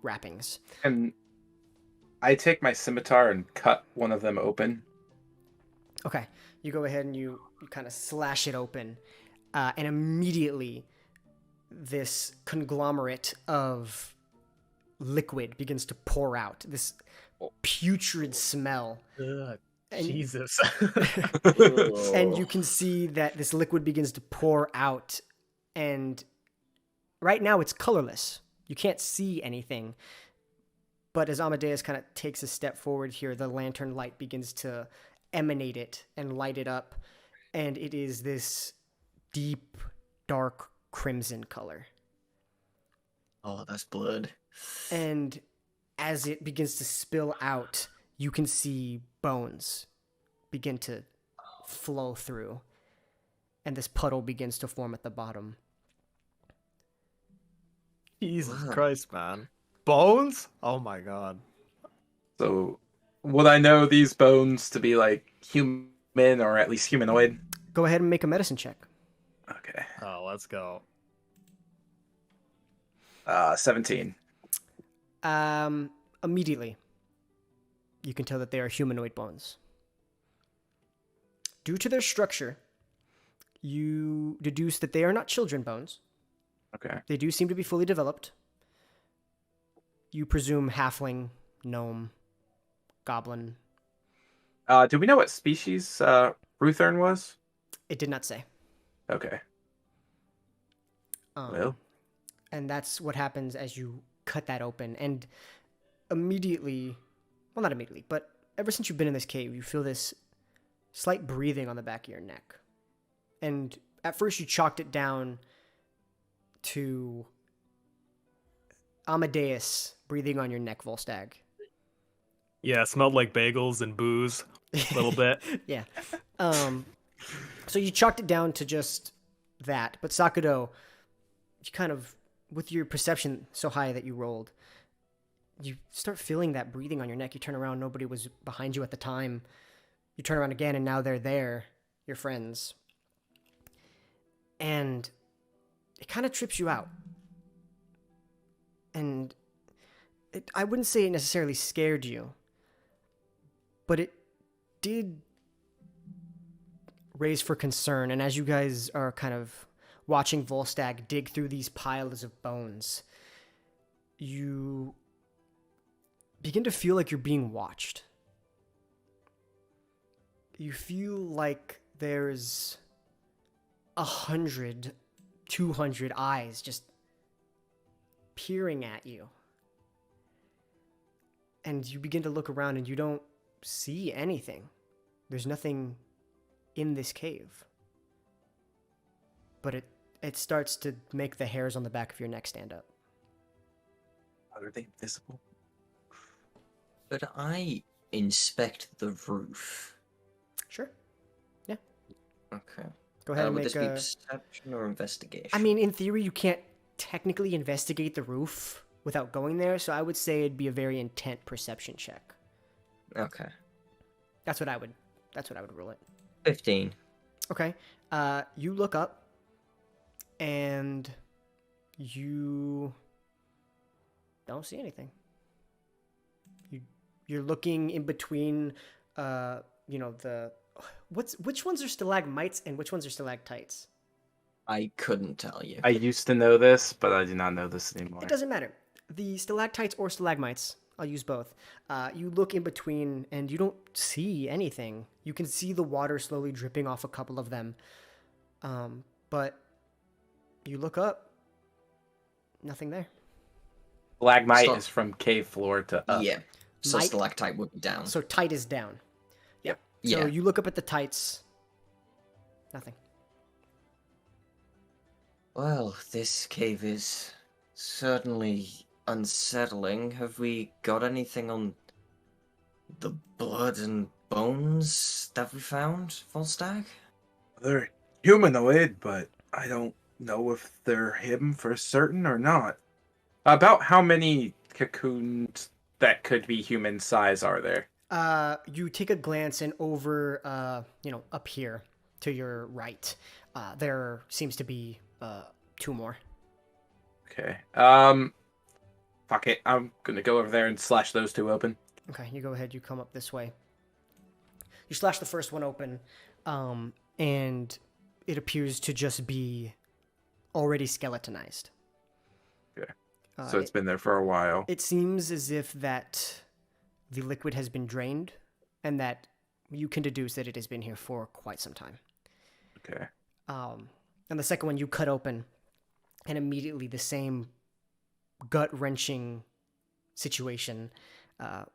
A: wrappings.
C: And I take my scimitar and cut one of them open.
A: Okay, you go ahead and you kind of slash it open, and immediately this conglomerate of liquid begins to pour out. This putrid smell.
D: Ugh,
A: And-
D: Jesus.
A: And you can see that this liquid begins to pour out, and right now it's colorless. You can't see anything. But as Amadeus kind of takes a step forward here, the lantern light begins to emanate it and light it up, and it is this deep, dark crimson color.
B: Oh, that's blood.
A: And as it begins to spill out, you can see bones begin to flow through, and this puddle begins to form at the bottom.
D: Jesus Christ, man. Bones? Oh my god.
C: So, would I know these bones to be like human or at least humanoid?
A: Go ahead and make a medicine check.
C: Okay.
D: Oh, let's go.
C: 17.
A: Immediately, you can tell that they are humanoid bones. Due to their structure, you deduce that they are not children bones.
C: Okay.
A: They do seem to be fully developed. You presume halfling, gnome, goblin.
C: Do we know what species Ruthern was?
A: It did not say.
C: Okay.
A: Um,
C: Well.
A: And that's what happens as you cut that open. And immediately, well, not immediately, but ever since you've been in this cave, you feel this slight breathing on the back of your neck. And at first you chalked it down to Amadeus breathing on your neck, Volstagg.
D: Yeah, it smelled like bagels and booze a little bit.
A: Yeah. So you chalked it down to just that. But Sakudo, you kind of, with your perception so high that you rolled, you start feeling that breathing on your neck. You turn around, nobody was behind you at the time. You turn around again, and now they're there, your friends. And it kind of trips you out. And I wouldn't say it necessarily scared you, but it did raise for concern. And as you guys are kind of watching Volstagg dig through these piles of bones, you begin to feel like you're being watched. You feel like there's 100, 200 eyes just peering at you. And you begin to look around and you don't see anything. There's nothing in this cave. But it starts to make the hairs on the back of your neck stand up.
C: Are they visible?
B: Could I inspect the roof?
A: Sure. Yeah.
B: Okay.
A: Go ahead and
B: would
A: make
B: this be
A: a...
B: perception or investigation?
A: I mean, in theory, you can't technically investigate the roof without going there, so I would say it'd be a very intent perception check.
B: Okay.
A: That's what I would rule it.
B: 15.
A: Okay. You look up, and you don't see anything. You're looking in between, which ones are stalagmites and which ones are stalactites?
B: I couldn't tell you.
C: I used to know this, but I do not know this anymore.
A: It doesn't matter. The stalactites or stalagmites, I'll use both. You look in between and you don't see anything. You can see the water slowly dripping off a couple of them. But you look up, nothing there.
C: Stalagmite is from cave floor to up.
B: Yeah. So
A: Mite-
B: stalactite would be down.
A: So tight is down. Yep.
B: Yeah.
A: So you look up at the tights, nothing.
B: Well, this cave is certainly unsettling. Have we got anything on the blood and bones that we found, Volstagg?
C: They're humanoid, but I don't know if they're him for certain or not. About how many cocoons that could be human size are there?
A: You take a glance and over, up here to your right, there seems to be 2 more.
C: Okay. Fuck it. I'm gonna go over there and slash those 2 open.
A: Okay, you go ahead. You come up this way. You slash the first one open, and it appears to just be already skeletonized.
C: Okay. So it's been there for a while.
A: It seems as if that the liquid has been drained, and that you can deduce that it has been here for quite some time.
C: Okay.
A: And the second one you cut open, and immediately the same gut-wrenching situation. A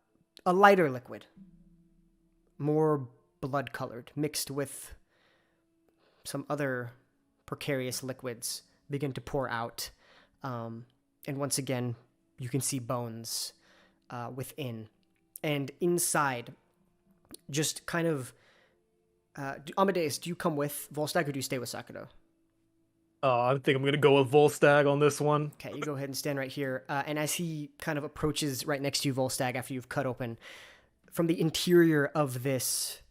A: lighter liquid, more blood-colored, mixed with some other precarious liquids, begin to pour out. And once again, you can see bones within. And inside, just kind of... Amadeus, do you come with Volstagg or do you stay with Sakudo?
D: I think I'm going to go with Volstagg on this one.
A: Okay, you go ahead and stand right here. And as he kind of approaches right next to you, Volstagg, after you've cut open, from the interior of this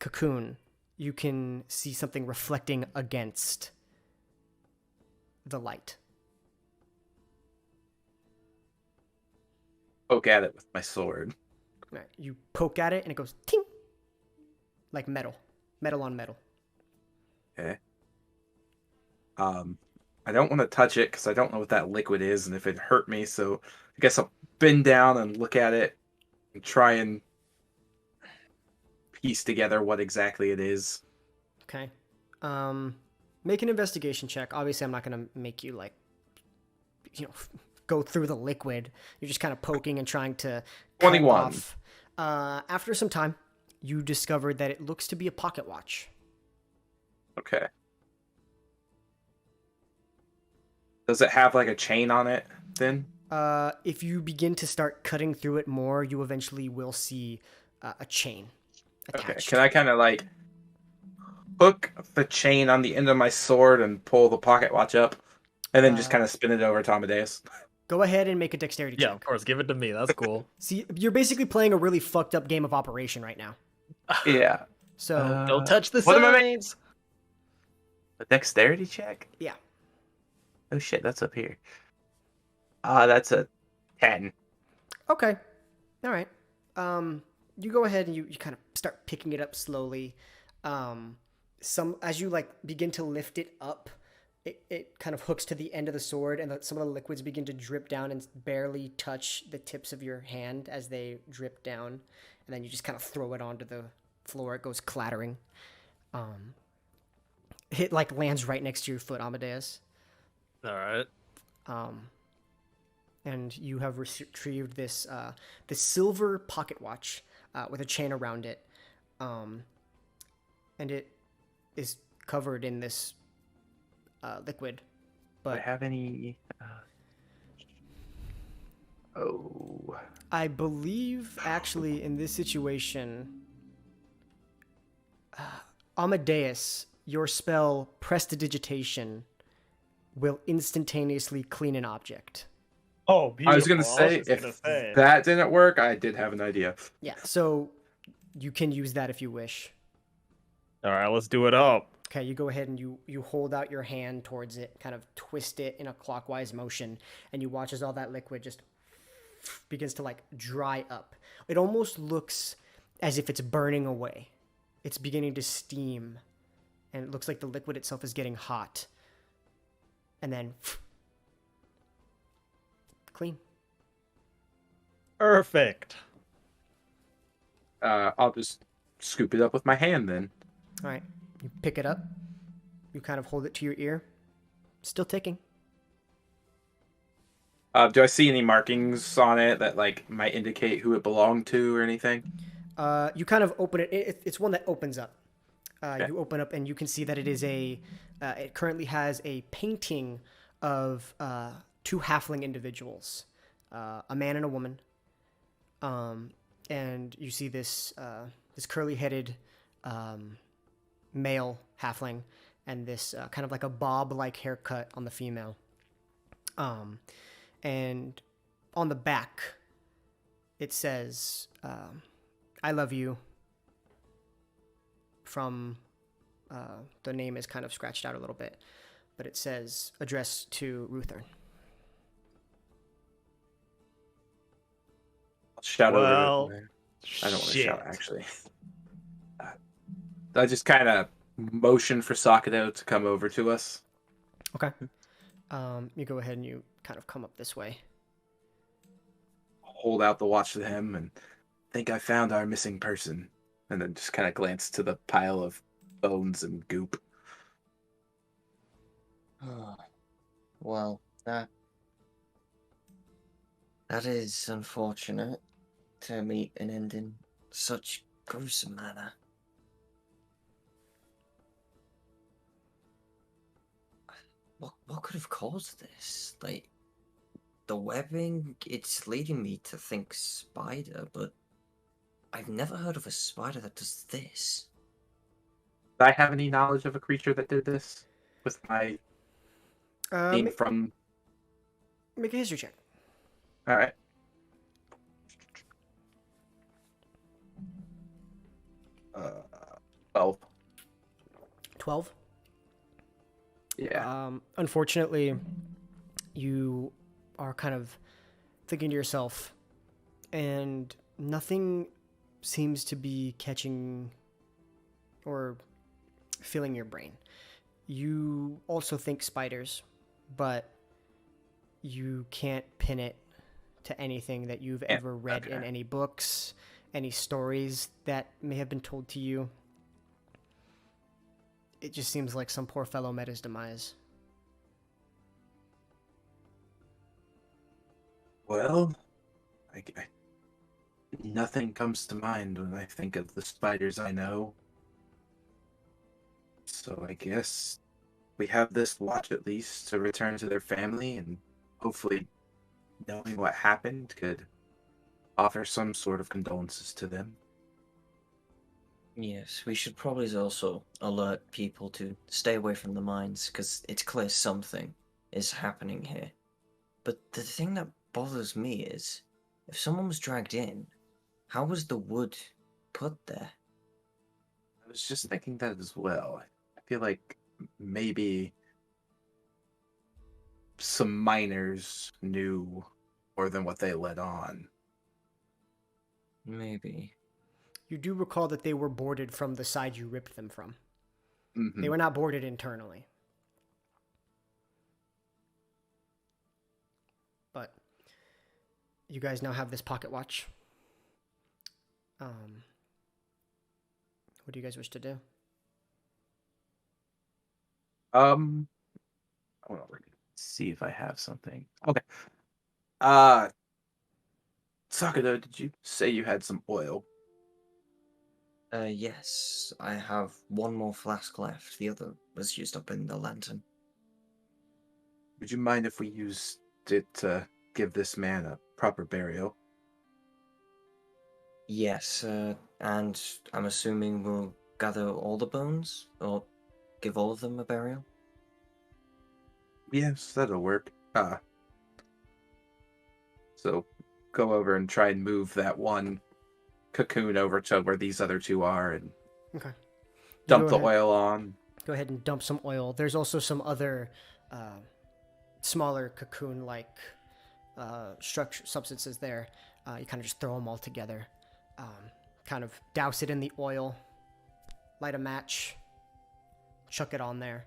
A: cocoon, you can see something reflecting against the light.
C: Poke at it with my sword.
A: All right, you poke at it and it goes ting, like metal on metal.
C: Okay. I don't want to touch it because I don't know what that liquid is and if it hurt me, so I guess I'll bend down and look at it and try and piece together what exactly it is.
A: Okay. Make an investigation check. Obviously, I'm not going to make you, go through the liquid. You're just kind of poking and trying to cut
C: 21.
A: off. After some time, you discovered that it looks to be a pocket watch.
C: Okay. Does it have like a chain on it then?
A: If you begin to start cutting through it more, you eventually will see a chain attached.
C: Okay. Can I kind of like hook the chain on the end of my sword and pull the pocket watch up, and then just kind of spin it over to Amadeus?
A: Go ahead and make a dexterity check.
D: Yeah, of course. Give it to me. That's cool.
A: See, you're basically playing a really fucked up game of Operation right now.
C: Yeah.
A: So
D: Don't touch the
C: what am I making?
D: signs.
C: A dexterity check?
A: yeah.
C: Oh shit, that's up here. That's a 10.
A: Okay. All right. You go ahead and you kind of start picking it up slowly. As you begin to lift it up, it kind of hooks to the end of the sword, and some of the liquids begin to drip down and barely touch the tips of your hand as they drip down, and then you just kind of throw it onto the floor. It goes clattering. It lands right next to your foot, Amadeus.
D: All right.
A: And you have retrieved this silver pocket watch with a chain around it, and it is covered in this liquid.
C: Do I
A: But
C: have any? Oh.
A: I believe, actually, in this situation, Amadeus, your spell Prestidigitation will instantaneously clean an object.
D: Oh, beautiful.
C: I was gonna say, if that didn't work, I did have an idea.
A: Yeah, so you can use that if you wish.
D: All right, let's do it up.
A: Okay, you go ahead and you hold out your hand towards it, kind of twist it in a clockwise motion, and you watch as all that liquid just begins to dry up. It almost looks as if it's burning away. It's beginning to steam, and it looks like the liquid itself is getting hot. And then clean.
D: Perfect.
C: I'll just scoop it up with my hand then.
A: All right, you pick it up. You kind of hold it to your ear. Still ticking.
C: Do I see any markings on it that might indicate who it belonged to or anything?
A: You kind of open it. It's one that opens up.
C: Okay.
A: You open up and you can see that it is it currently has a painting of two halfling individuals, a man and a woman. And you see this curly-headed male halfling and this kind of a bob-like haircut on the female. And on the back, it says, I love you. From the name is kind of scratched out a little bit, but it says addressed to Ruthern.
C: I'll shout
D: Well,
C: over. I don't want to
D: shit.
C: shout, actually. I just kind of motion for Sakado to come over to us.
A: Okay. You go ahead and you kind of come up this way.
C: Hold out the watch to him and think I found our missing person. And then just kind of glance to the pile of bones and goop.
B: Oh, well, that is unfortunate to meet an end in such gruesome manner. What could have caused this? The webbing, it's leading me to think spider, but I've never heard of a spider that does this.
C: Do I have any knowledge of a creature that did this? With my being from...
A: Make a history check.
C: Alright. Uh, 12.
A: 12.
C: Yeah.
A: Unfortunately, you are kind of thinking to yourself, and nothing seems to be catching or filling your brain. You also think spiders, but you can't pin it to anything that you've ever read in any books, any stories that may have been told to you. it just seems like some poor fellow met his demise.
C: Well, nothing comes to mind when I think of the spiders I know. So I guess we have this watch at least to return to their family, and hopefully knowing what happened could offer some sort of condolences to them.
B: Yes, we should probably also alert people to stay away from the mines, because it's clear something is happening here. But the thing that bothers me is, if someone was dragged in, how was the wood put there?
C: I was just thinking that as well. I feel like maybe some miners knew more than what they let on.
B: Maybe.
A: You do recall that they were boarded from the side you ripped them from.
C: Mm-hmm.
A: They were not boarded internally. But you guys now have this pocket watch. What do you guys wish to do?
C: I want to see if I have something. Okay. Sakado, did you say you had some oil?
B: Yes, I have one more flask left. The other was used up in the lantern.
C: Would you mind if we used it to give this man a proper burial?
B: Yes, and I'm assuming we'll gather all the bones, or give all of them a burial?
C: Yes, that'll work. So go over and try and move that one cocoon over to where these other two are and
A: Okay.
C: dump the oil on.
A: Go ahead and dump some oil. There's also some other smaller cocoon-like structure substances there. You kind of just throw them all together. Kind of douse it in the oil, light a match, chuck it on there.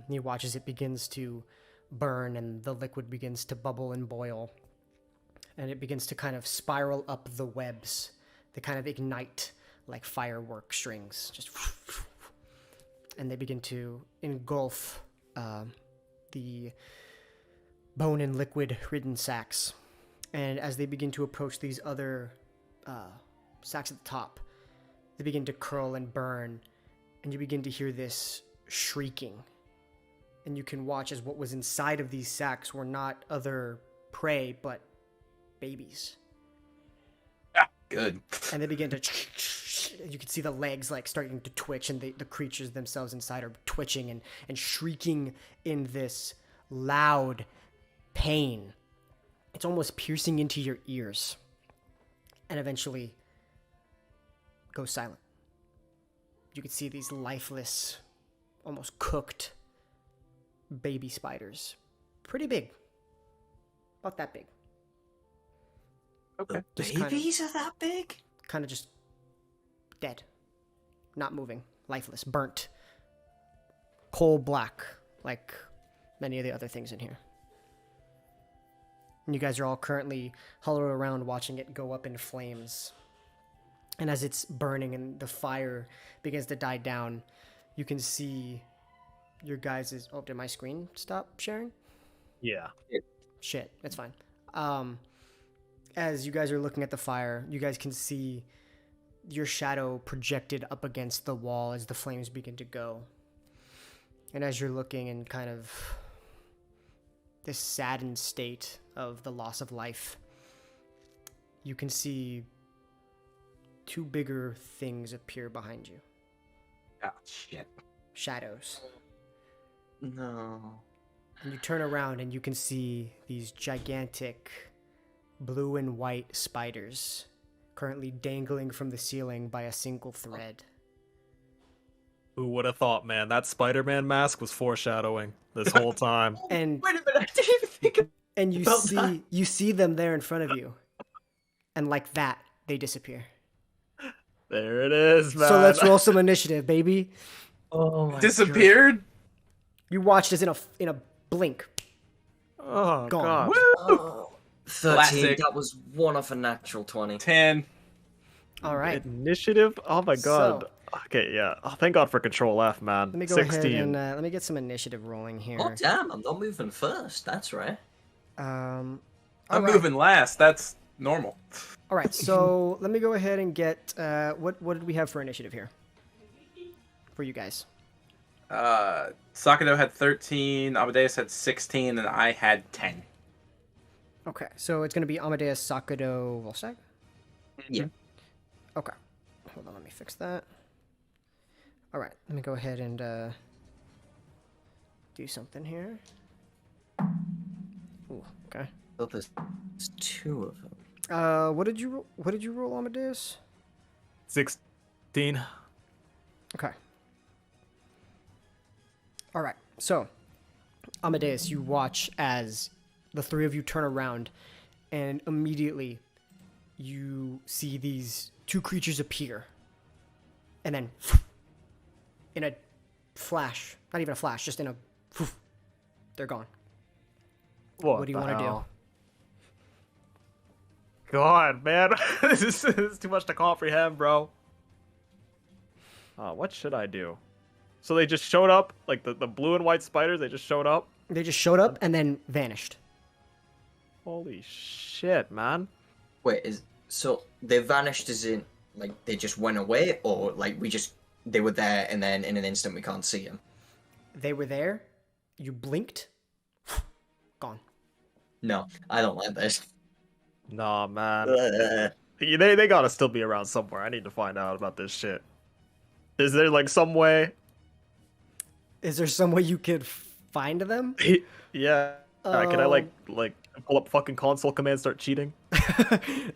A: You watch as it begins to burn and the liquid begins to bubble and boil. And it begins to kind of spiral up the webs. They kind of ignite like firework strings. Just and they begin to engulf the bone and liquid-ridden sacks. And as they begin to approach these other sacks at the top, they begin to curl and burn, and you begin to hear this shrieking. And you can watch as what was inside of these sacks were not other prey, but babies.
C: Ah, good.
A: And they begin to... You can see the legs like starting to twitch, and the creatures themselves inside are twitching and shrieking in this loud pain. It's almost piercing into your ears. And eventually goes silent. You can see these lifeless, almost cooked baby spiders. Pretty big. About that big.
C: Okay.
B: Babies are that big?
A: Kind of just dead. Not moving. Lifeless. Burnt. Coal black. Like many of the other things in here. And you guys are all currently huddled around watching it go up in flames. And as it's burning and the fire begins to die down, you can see your guys' Oh, did my screen stop sharing?
D: Yeah.
A: Shit, it's fine. As you guys are looking at the fire, you guys can see your shadow projected up against the wall as the flames begin to go. And as you're looking in kind of this saddened state of the loss of life, you can see two bigger things appear behind you.
C: Ah, shit.
A: Shadows.
B: No.
A: And you turn around and you can see these gigantic blue and white spiders currently dangling from the ceiling by a single thread.
D: Who would have thought, man? That Spider-Man mask was foreshadowing this whole time.
A: And
B: Wait a minute, I didn't even think of...
A: and you
B: about
A: see
B: that.
A: you see them there in front of you. And like that, they disappear.
D: There it is, man.
A: So let's roll some initiative, baby.
B: Oh my
C: Disappeared?
A: You watched as in a blink.
D: Oh,
A: Gone.
D: God.
B: God. Oh, 13,
C: Classic.
B: that was one off a natural 20.
C: 10.
A: All right.
D: Initiative? Oh my god.
A: So-
D: Okay, yeah. Oh, thank God for Control F, man.
A: Let me go
D: 16.
A: ahead and let me get some initiative rolling here.
B: Oh damn! I'm not moving first. That's right.
A: All
C: I'm
A: right.
C: moving last. That's normal.
A: All right, so let me go ahead and get what did we have for initiative here for you guys?
C: Sakado had 13, Amadeus had 16, and I had 10.
A: Okay, so it's gonna be Amadeus, Sakado, Volstagg.
B: Yeah.
A: Okay, hold on, let me fix that. All right, let me go ahead and do something here. Ooh, okay.
B: Oh, there's two of them.
A: What did you roll, Amadeus?
D: 16.
A: Okay. All right. So, Amadeus, you watch as the three of you turn around, and immediately you see these two creatures appear, and then in a flash, not even a flash, just in a, they're gone. What do you want to do?
D: God, man, this is too much to comprehend, bro. What should I do? So they just showed up, like the blue and white spiders. They just showed up.
A: They just showed up and then vanished.
D: Holy shit, man!
B: Wait, so they vanished as in like they just went away, or like they were there and then in an instant we can't see them?
A: They were there. You blinked. Gone.
B: No, I don't like this.
D: Nah, man.
B: Uh,
D: They gotta still be around somewhere. I need to find out about this shit. Is there like some way?
A: Is there some way you could find them?
D: Yeah. Can I like pull up fucking console command, start cheating?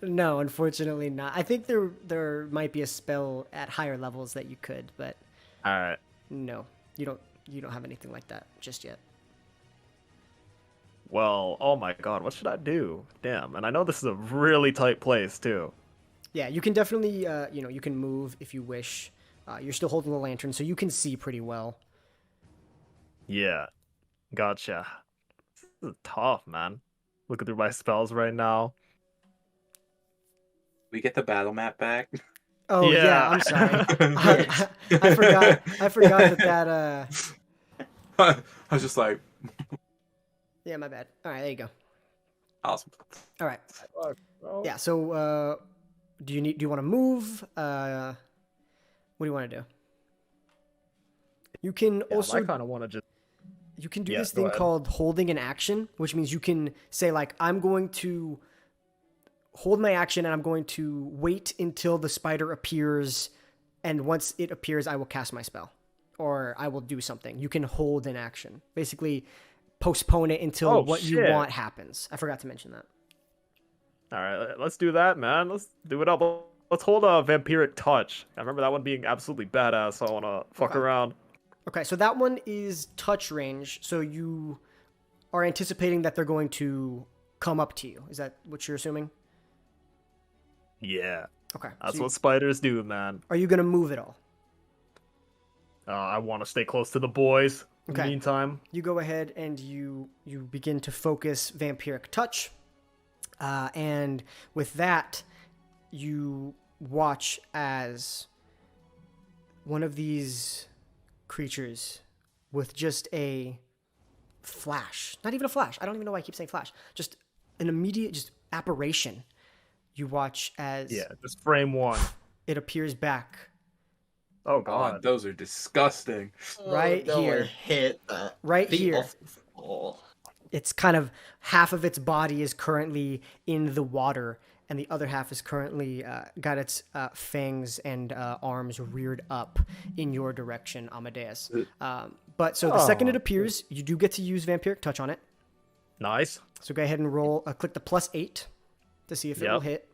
A: No, unfortunately not. I think there might be a spell at higher levels that you could, but
D: All right.
A: no, you don't have anything like that just yet.
D: Well, oh my god, what should I do? Damn, and I know this is a really tight place too.
A: Yeah, you can definitely you can move if you wish. You're still holding the lantern, so you can see pretty well.
D: Yeah, gotcha. This is tough, man. Looking through my spells right now.
C: We get the battle map back.
A: Oh yeah,
D: Yeah.
A: I'm sorry. I forgot that.
C: I was just like,
A: Yeah, my bad. All right, there you go.
C: awesome.
A: All right.
D: Oh.
A: Yeah. So, do you want to move? What do you want to do? You can
D: Yeah,
A: also
D: I kind of want to just.
A: you can do
D: Yeah,
A: this
D: go
A: thing
D: ahead.
A: called holding an action, which means you can say like, I'm going to hold my action and I'm going to wait until the spider appears, and once it appears, I will cast my spell, or I will do something. You can hold an action, basically postpone it until
D: Oh,
A: what you
D: shit.
A: want happens. I forgot to mention that.
D: All right, let's do that, man. Let's do it up. Let's hold a vampiric touch. I remember that one being absolutely badass. So I want to fuck
A: Okay.
D: around.
A: Okay, so that one is touch range, so you are anticipating that they're going to come up to you. Is that what you're assuming?
D: Yeah,
A: Okay.
D: that's
A: so
D: what spiders do, man.
A: are you going to move at all?
D: I want to stay close to the boys. In the
A: Okay.
D: meantime,
A: You go ahead and you begin to focus vampiric touch, and with that, you watch as one of these creatures with just a flash, not even a flash, I don't even know why I keep saying flash, just an immediate just apparition. You watch as
D: yeah, just frame one.
A: it appears back
D: Oh
C: God,
D: god.
C: those are disgusting.
A: Right
B: no,
A: here.
B: I hate that.
A: Right
B: Feet
A: here.
B: off the floor.
A: It's kind of half of its body is currently in the water, and the other half is currently got its fangs and arms reared up in your direction, Amadeus. But so the second it appears, you do get to use Vampiric Touch on it.
D: Nice.
A: So go ahead and roll. Click the +8 to see if it will
D: Yep.
A: hit.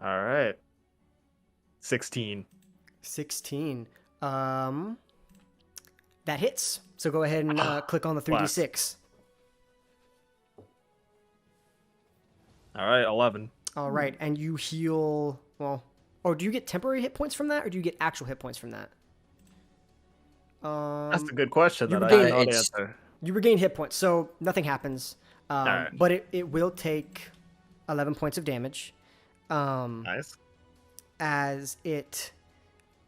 D: All right. 16.
A: 16. That hits. So go ahead and click on the 3d6.
D: All right, 11.
A: All right, and you heal. Well, or do you get temporary hit points from that, or do you get actual hit points from that?
D: That's a good question
A: you
D: that I
A: regain-
D: did not
B: it's-
D: answer.
A: You regain hit points, so nothing happens.
D: Alright.
A: But it will take 11 points of damage.
D: Nice.
A: As it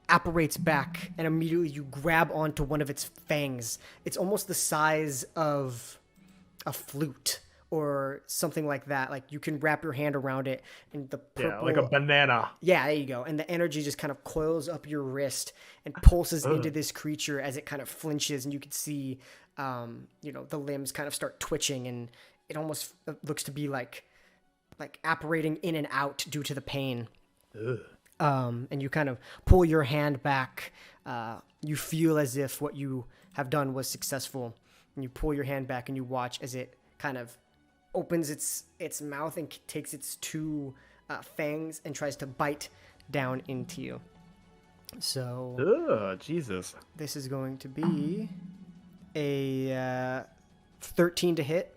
A: apparates back, and immediately you grab onto one of its fangs. It's almost the size of a flute or something like that. Like you can wrap your hand around it, and the purple,
D: Yeah, like a banana.
A: yeah, there you go. And the energy just kind of coils up your wrist and pulses into this creature as it kind of flinches, and you can see, the limbs kind of start twitching, and it almost looks to be like apparating in and out due to the pain. And you kind of pull your hand back. You feel as if what you have done was successful, and you pull your hand back and you watch as it kind of opens its mouth and takes its two fangs and tries to bite down into you. So
D: Jesus.
A: this is going to be a 13 to hit.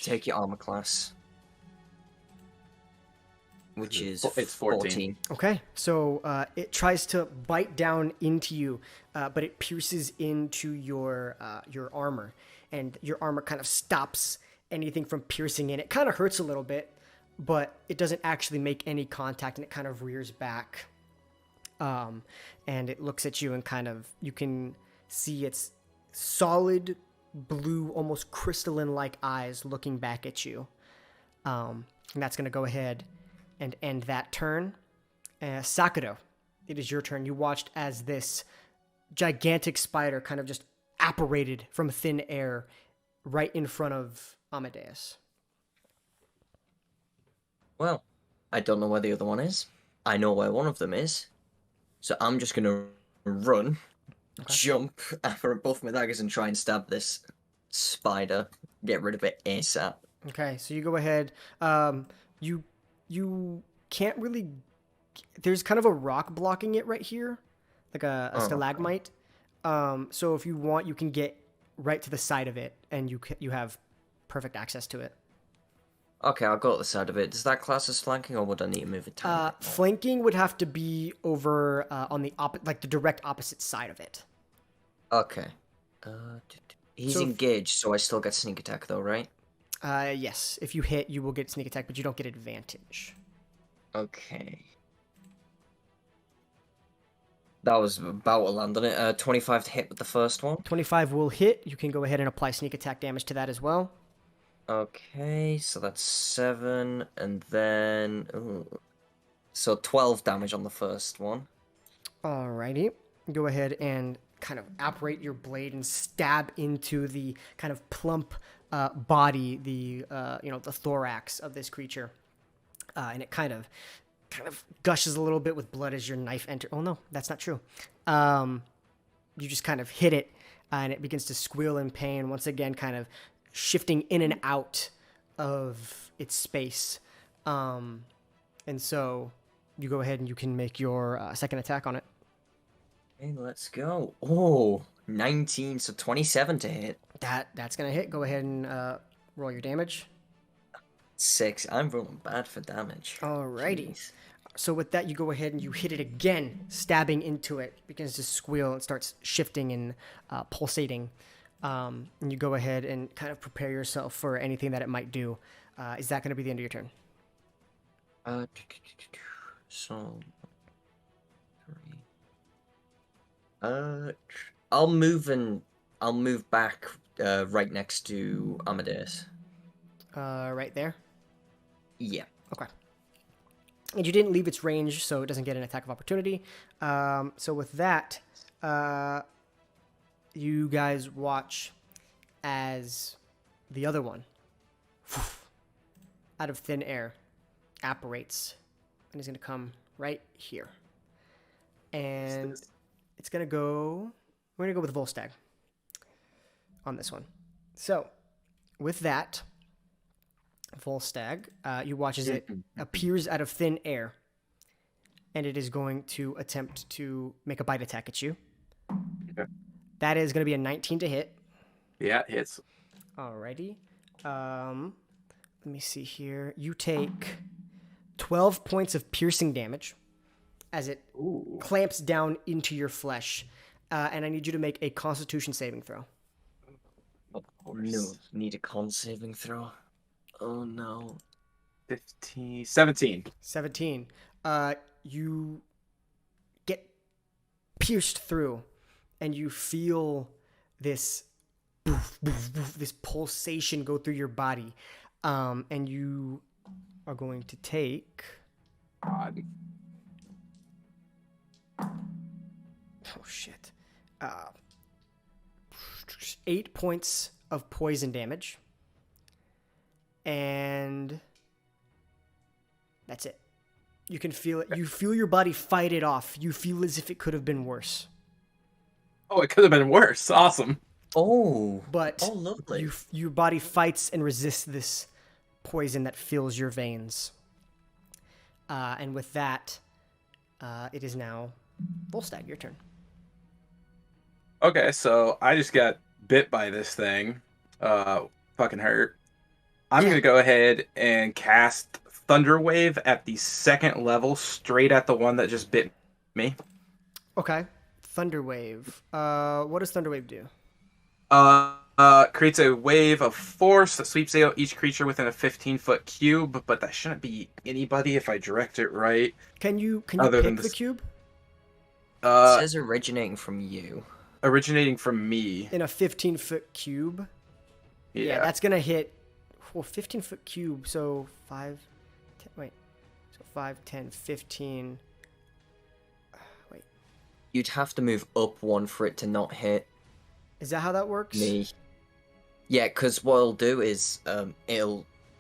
B: Take your armor class, which is
C: It's 14.
A: Okay, so it tries to bite down into you, but it pierces into your armor, and your armor kind of stops anything from piercing in. It kind of hurts a little bit, but it doesn't actually make any contact, and it kind of rears back. And it looks at you, and kind of you can see its solid blue, almost crystalline-like eyes looking back at you. And that's going to go ahead and end that turn. Sakado, it is your turn. You watched as this gigantic spider kind of just apparated from thin air right in front of Amadeus.
B: Well, I don't know where the other one is. I know where one of them is. So I'm just going to run, jump after both my daggers and try and stab this spider. Get rid of it ASAP.
A: Okay, so you go ahead. You can't really... There's kind of a rock blocking it right here, like a stalagmite. So if you want, you can get right to the side of it, and you have perfect access to it.
B: Okay, I'll go to the side of it. Does that class as flanking, or would I need to move it down?
A: Flanking would have to be over on the the direct opposite side of it.
B: Okay. He's
A: So if-
B: engaged, so I still get sneak attack, though, right?
A: Yes, if you hit, you will get sneak attack, but you don't get advantage.
B: Okay. That was about to land on it. 25 to hit with the first one.
A: 25 will hit. You can go ahead and apply sneak attack damage to that as well.
B: Okay, so that's 7, and then... Ooh. So 12 damage on the first one.
A: Alrighty. Go ahead and kind of apparate your blade and stab into the kind of plump body, the thorax of this creature. And it kind of gushes a little bit with blood as your knife enters. Oh no, that's not true. You just kind of hit it, and it begins to squeal in pain, once again kind of shifting in and out of its space. And so you go ahead and you can make your second attack on it.
B: Okay, let's go. Oh, 19, so 27 to hit.
A: That's going to hit. Go ahead and roll your damage.
B: 6. I'm rolling bad for damage.
A: Alrighty.
B: Jeez.
A: So with that, you go ahead and you hit it again, stabbing into it. It begins to squeal and starts shifting and pulsating. And you go ahead and kind of prepare yourself for anything that it might do. Is that going to be the end of your turn?
B: So 3. I'll move back right next to Amadeus.
A: Right there?
B: Yeah.
A: Okay. And you didn't leave its range, so it doesn't get an attack of opportunity. So with that, you guys watch as the other one, out of thin air, apparates, and is going to come right here. And it's going to go... We're going to go with Volstagg on this one. So, with that, Volstagg, you watch as it appears out of thin air, and it is going to attempt to make a bite attack at you.
C: Okay.
A: That is going to be a 19 to hit.
C: Yeah, it hits.
A: Alrighty. Let me see here. You take 12 points of piercing damage as it clamps down into your flesh. And I need you to make a Constitution saving throw.
C: Of course.
B: No, need a con saving throw. Oh no.
C: 15, 17.
A: 17. You get pierced through, and you feel this boof, boof, boof, this pulsation go through your body, and you are going to take.
C: God.
A: Oh shit! 8 points of poison damage, and that's it. You can feel it. You feel your body fight it off. You feel as if it could have been worse.
C: Oh, it could have been worse. Awesome.
B: Oh.
A: But
B: Oh, lovely.
A: your body fights and resists this poison that fills your veins. And with that, it is now Volstagg, your turn.
C: Okay, so I just got bit by this thing. Fucking hurt. I'm gonna go ahead and cast Thunder Wave at the 2nd level, straight at the one that just bit me.
A: Okay. Thunder Wave. What does Thunder Wave do?
C: Creates a wave of force that sweeps out each creature within a 15-foot cube, but that shouldn't be anybody if I direct it right.
A: Can you
C: Other than
A: pick the
C: this-
A: cube?
B: It says originating from you.
C: Originating from me.
A: In a 15-foot cube?
C: Yeah.
A: That's going to hit... Well, 15-foot cube, so 5... 10, wait. So 5, 10, 15... Wait.
B: You'd have to move up one for it to not hit
A: Is that how that works?
B: me. Yeah, because what it'll do is,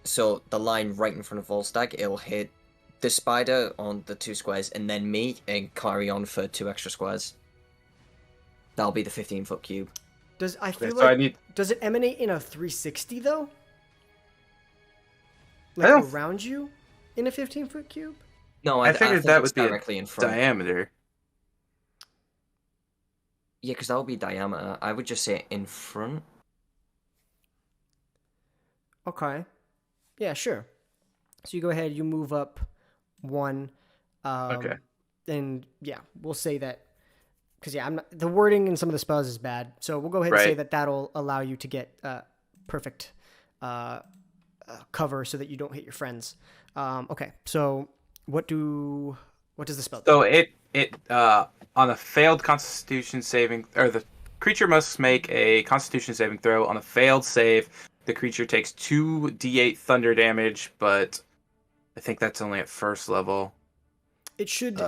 B: so the line right in front of Volstagg, it'll hit the spider on the 2 squares, and then me, and carry on for 2 extra squares. That'll be the 15-foot cube.
A: Does I feel
C: so
A: like...
C: I need.
A: Does it emanate in a 360, though?
C: I
A: Like,
C: don't-
A: around you? In a 15-foot cube?
B: No,
C: I figured
B: think
C: that
B: it's
C: would be a
B: directly in front.
C: Diameter.
B: Yeah, because that'll be diameter. I would just say in front.
A: Okay. Yeah, sure. So you go ahead, you move up 1.
C: Okay.
A: And yeah, we'll say that because I'm not, the wording in some of the spells is bad. So we'll go ahead and say
C: Right.
A: that that'll allow you to get perfect cover so that you don't hit your friends. Okay. So what does the spell do?
C: So it on a failed Constitution saving, or the creature must make a Constitution saving throw. On a failed save, the creature takes 2d8 thunder damage, but I think that's only at 1st level.
A: It should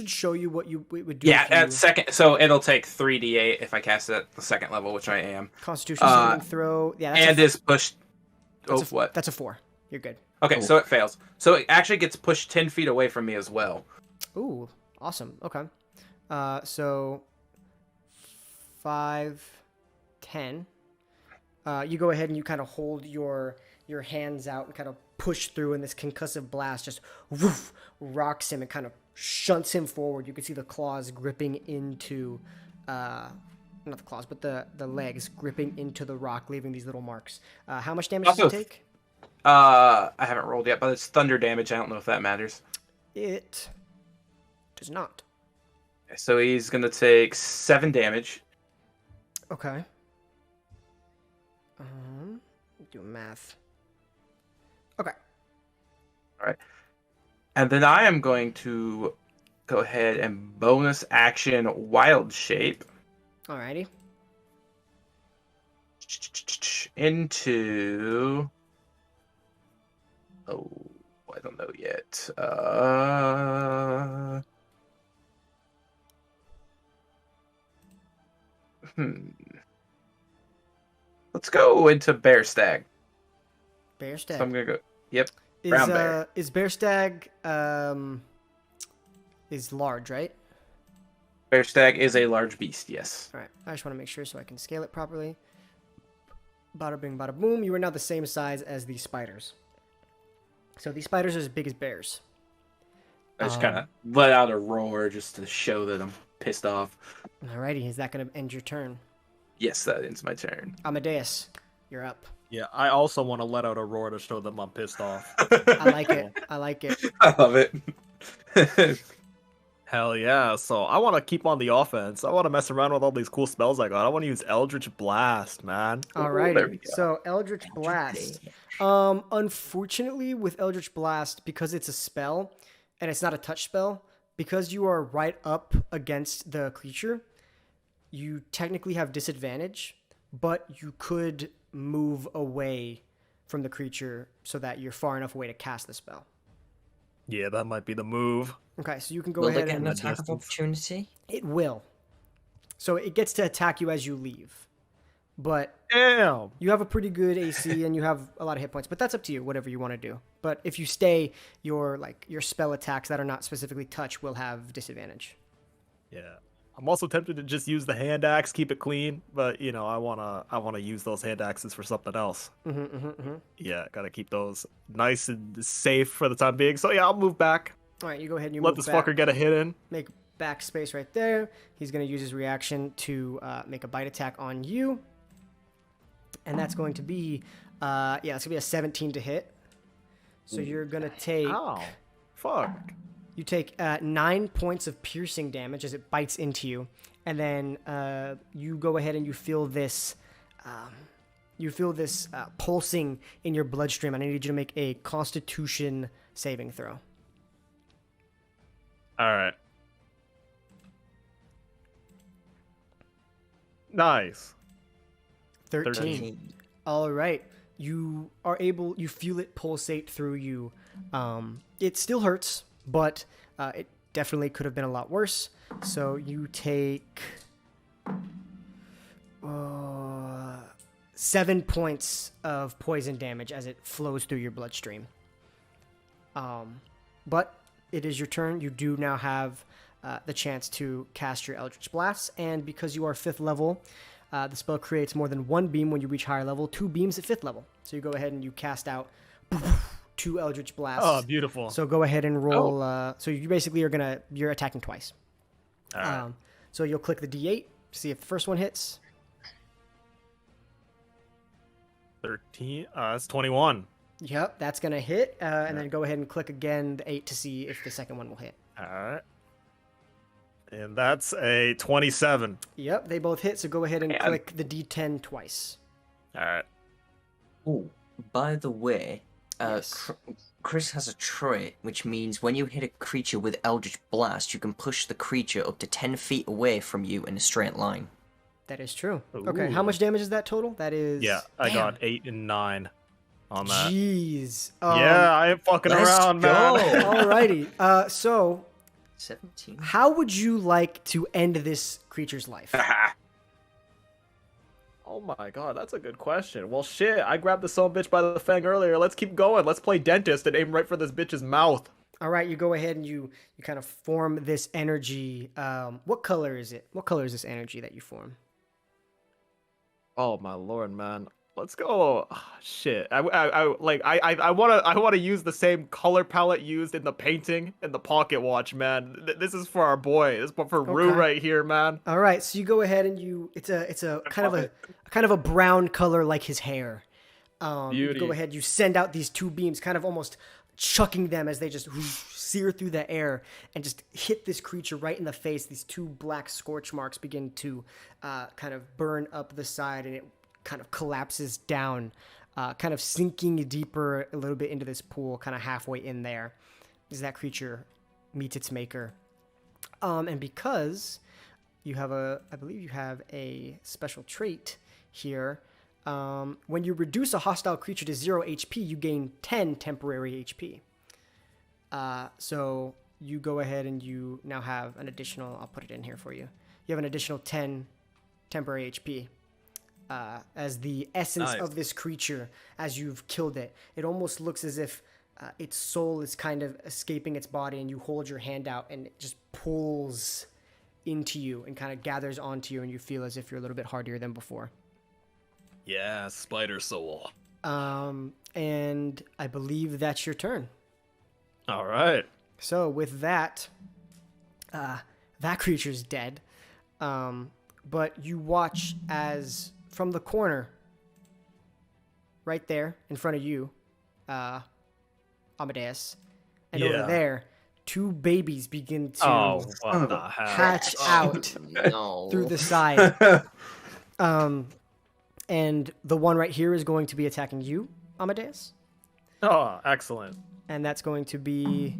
A: show you what it would do.
C: Yeah,
A: if you,
C: at 2nd, so it'll take 3d8 if I cast it at the 2nd level, which I am.
A: Constitution saving throw. Yeah,
C: And is pushed.
A: that's
C: What?
A: That's a 4. You're good.
C: Okay,
B: Oh.
C: so it fails. So it actually gets pushed 10 feet away from me as well.
A: Ooh, awesome. Okay. So 5, 10. You go ahead and you kind of hold your hands out and kind of push through, and this concussive blast just woof, rocks him and kind of shunts him forward. You can see the claws gripping into, not the claws, but the legs gripping into the rock, leaving these little marks. How much damage does it
C: Also-
A: take?
C: I haven't rolled yet, but it's thunder damage. I don't know if that matters.
A: It does not.
C: So he's going to take 7 damage.
A: Okay. Do math. Okay.
C: And then I am going to go ahead and bonus action Wild Shape
A: Alrighty.
C: into... Oh, I don't know yet. Let's go into Bear Stag.
A: Bear stag.
C: So I'm going to go... Yep.
A: Is
C: brown bear.
A: Is bear stag is large, right?
C: Bear Stag is a large beast, yes.
A: All right. I just want to make sure so I can scale it properly. Bada bing, bada boom. You are now the same size as these spiders. So these spiders are as big as bears.
C: I just kind of let out a roar just to show that I'm pissed off.
A: Alrighty. Is that going to end your turn?
C: Yes, that ends my turn.
A: Amadeus, you're up.
D: Yeah, I also want to let out a roar to show them I'm pissed off.
A: I like it. I like it.
C: I love it.
D: Hell yeah. So I want to keep on the offense. I want to mess around with all these cool spells I got. I want to use Eldritch Blast, man.
C: There
A: Alrighty.
C: we go.
A: So Eldritch Blast. Unfortunately, with Eldritch Blast, because it's a spell and it's not a touch spell, because you are right up against the creature, you technically have disadvantage, but you could move away from the creature so that you're far enough away to cast the spell.
D: Yeah, that might be the move.
A: Okay, so you can go
B: Will they
A: ahead
B: get an
A: and
B: attack of opportunity?
A: it will. So it gets to attack you as you leave. But
D: Damn.
A: you have a pretty good AC and you have a lot of hit points, but that's up to you, whatever you want to do. But if you stay, your spell attacks that are not specifically touch will have disadvantage.
D: Yeah. I'm also tempted to just use the hand axe, keep it clean, but I wanna use those hand axes for something else. Yeah, gotta keep those nice and safe for the time being. So yeah, I'll move back.
A: All right, you go ahead and you
D: Let
A: move
D: this
A: back.
D: fucker get a hit in.
A: Make backspace right there. He's going to use his reaction to make a bite attack on you. And that's going to be, it's going to be a 17 to hit. So you're going to take,
D: Ow. Fuck.
A: you take 9 points of piercing damage as it bites into you. And then you go ahead and you feel this, pulsing in your bloodstream. And I need you to make a Constitution saving throw.
D: All right. Nice.
A: 13. All right. You feel it pulsate through you. It still hurts, but it definitely could have been a lot worse. So you take 7 points of poison damage as it flows through your bloodstream. But it is your turn. You do now have the chance to cast your Eldritch Blast, and because you are 5th level, the spell creates more than 1 beam when you reach higher level, 2 beams at 5th level. So you go ahead and you cast out 2 Eldritch Blasts.
D: Oh, beautiful.
A: So go ahead and roll. So you basically you're attacking twice.
D: All right.
A: So you'll click the D8, see if the first one hits.
D: 13. That's 21.
A: Yep, that's going to hit. And then go ahead and click again the 8 to see if the second one will hit.
D: All right. And that's a 27.
A: Yep, they both hit. So go ahead and click the D10 twice.
D: All right.
B: Oh, by the way,
A: Yes.
B: Chris has a trait, which means when you hit a creature with Eldritch Blast, you can push the creature up to 10 feet away from you in a straight line.
A: That is true. Okay, how
D: Ooh.
A: much damage is that total? That is...
D: Yeah, I
A: Damn.
D: got 8 and 9 on that.
A: Jeez.
D: Yeah, I ain't fucking
B: let's
D: around,
B: go.
D: man.
A: Alrighty. So,
B: 17.
A: how would you like to end this creature's life?
D: Oh my god, that's a good question. Well, shit, I grabbed the son bitch by the fang earlier. Let's keep going. Let's play dentist and aim right for this bitch's mouth.
A: All right, you go ahead and you kind of form this energy. What color is it? What color is this energy that you form?
D: Oh my lord, man. Let's go. Shit. I want to use the same color palette used in the painting and the pocket watch, man. This is for our boy. This is for Rue
A: Okay.
D: right here, man.
A: All right, so you go ahead and it's a kind of a brown color like his hair. You
D: Beauty.
A: go ahead, you send out these 2 beams, kind of almost chucking them as they just sear through the air and just hit this creature right in the face. These 2 black scorch marks begin to kind of burn up the side, and it kind of collapses down, kind of sinking deeper a little bit into this pool, kind of halfway in there, as that creature meets its maker. And because you have I believe you have a special trait here. When you reduce a hostile creature to 0 HP, you gain 10 temporary HP. So you go ahead and you now have an additional, I'll put it in here for you. You have an additional 10 temporary HP. As the essence
D: Nice.
A: of this creature, as you've killed it, it almost looks as if its soul is kind of escaping its body, and you hold your hand out and it just pulls into you and kind of gathers onto you, and you feel as if you're a little bit hardier than before.
D: Yeah, spider soul.
A: And I believe that's your turn.
D: All right.
A: So with that, that creature's dead. But you watch as from the corner, right there in front of you, Amadeus, and over
D: Yeah.
A: there, two babies begin to
D: Oh,
C: Son of
D: what
C: a
D: the hell?
A: hatch
B: Oh,
A: out
B: no.
A: through the side. And the one right here is going to be attacking you, Amadeus.
D: Oh, excellent.
A: And that's going to be,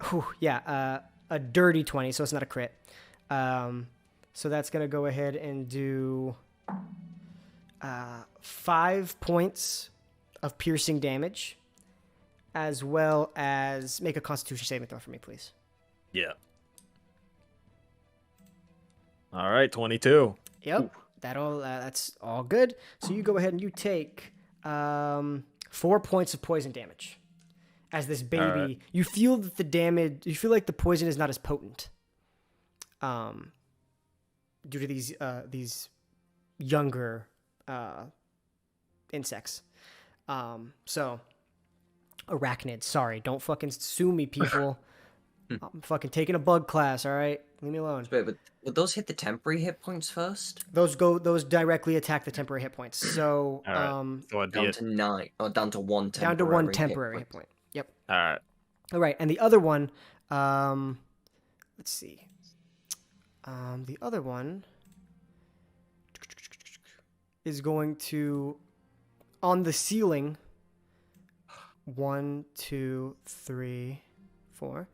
A: a dirty 20, so it's not a crit. So that's going to go ahead and do 5 points of piercing damage, as well as make a Constitution saving throw for me, please.
D: Yeah. All right, 22.
A: Yep, that's all good. So you go ahead and you take 4 points of poison damage. As this baby,
D: right.
A: you feel that the damage, you feel like the poison is not as potent, due to these younger insects. So arachnids, sorry, don't fucking sue me, people. I'm fucking taking a bug class, all right? Leave me alone.
B: Wait, but would those hit the temporary hit points first?
A: Those directly attack the temporary hit points. So
D: All right. So it'd be
B: Down to 9, or down to 1 temporary
A: down to 1 temporary hit point. Yep.
D: all right.
A: All right, and the other one, let's see. The other one is going to, on the ceiling, 1, 2, 3, 4,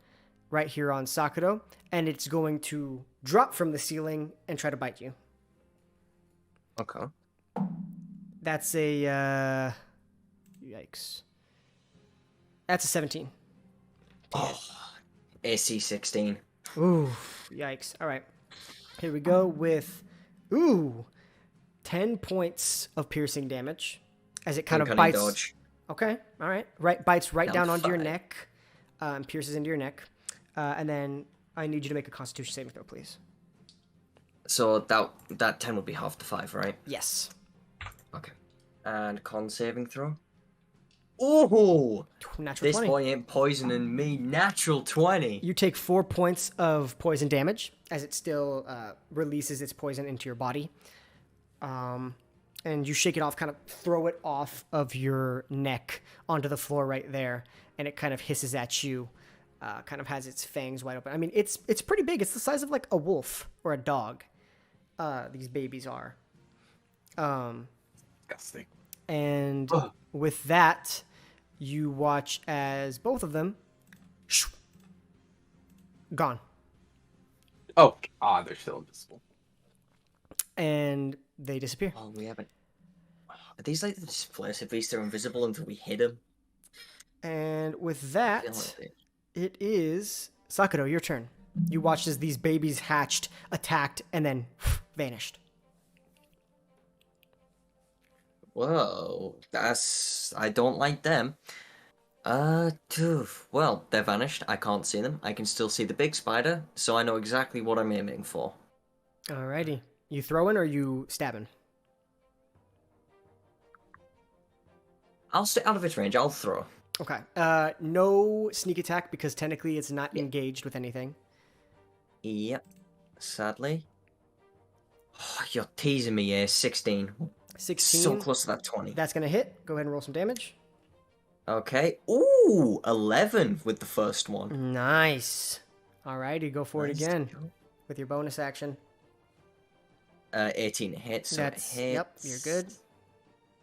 A: right here on Sakuro, and it's going to drop from the ceiling and try to bite you.
B: Okay.
A: That's a, yikes. That's a 17.
B: Oh, AC 16.
A: Ooh, yikes. All right. Here we go with, 10 points of piercing damage as it kind of
B: Uncanny
A: bites.
B: dodge.
A: Okay, all right. Bites right down
B: Down to
A: onto your
B: 5.
A: neck, and pierces into your neck. And then I need you to make a Constitution saving throw, please.
B: So that 10 would be half the 5, right?
A: Yes.
B: Okay. And con saving throw? Oh!
A: Natural
B: This
A: 20.
B: boy ain't poisoning me. Natural 20.
A: You take 4 points of poison damage as it still releases its poison into your body. And you shake it off, kind of throw it off of your neck onto the floor right there, and it kind of hisses at you, kind of has its fangs wide open. I mean, it's pretty big. It's the size of like a wolf or a dog. These babies are.
C: Disgusting.
A: And with that, you watch as both of them gone.
C: Oh, God, they're still invisible.
A: And they disappear.
B: Oh, we haven't. Are these like the displacer beasts? They're invisible until we hit them.
A: And with
B: I feel
A: that,
B: like
A: it is Sakuro, your turn. You watched as these babies hatched, attacked, and then vanished.
B: Whoa, I don't like them. Well, they're vanished. I can't see them. I can still see the big spider, so I know exactly what I'm aiming for.
A: Alrighty. You throwing or you stabbing?
B: I'll stay out of its range. I'll throw.
A: Okay. No sneak attack because technically it's not engaged with anything.
B: Yep. Sadly. Oh, you're teasing me here. 16.
A: 16.
B: So close to that 20.
A: That's going to hit. Go ahead and roll some damage.
B: Okay. Ooh, 11 with the first one.
A: Nice. Alrighty, go for it
B: Nice.
A: again with your bonus action.
B: 18 hits. So
A: That's,
B: it hits.
A: yep, you're good.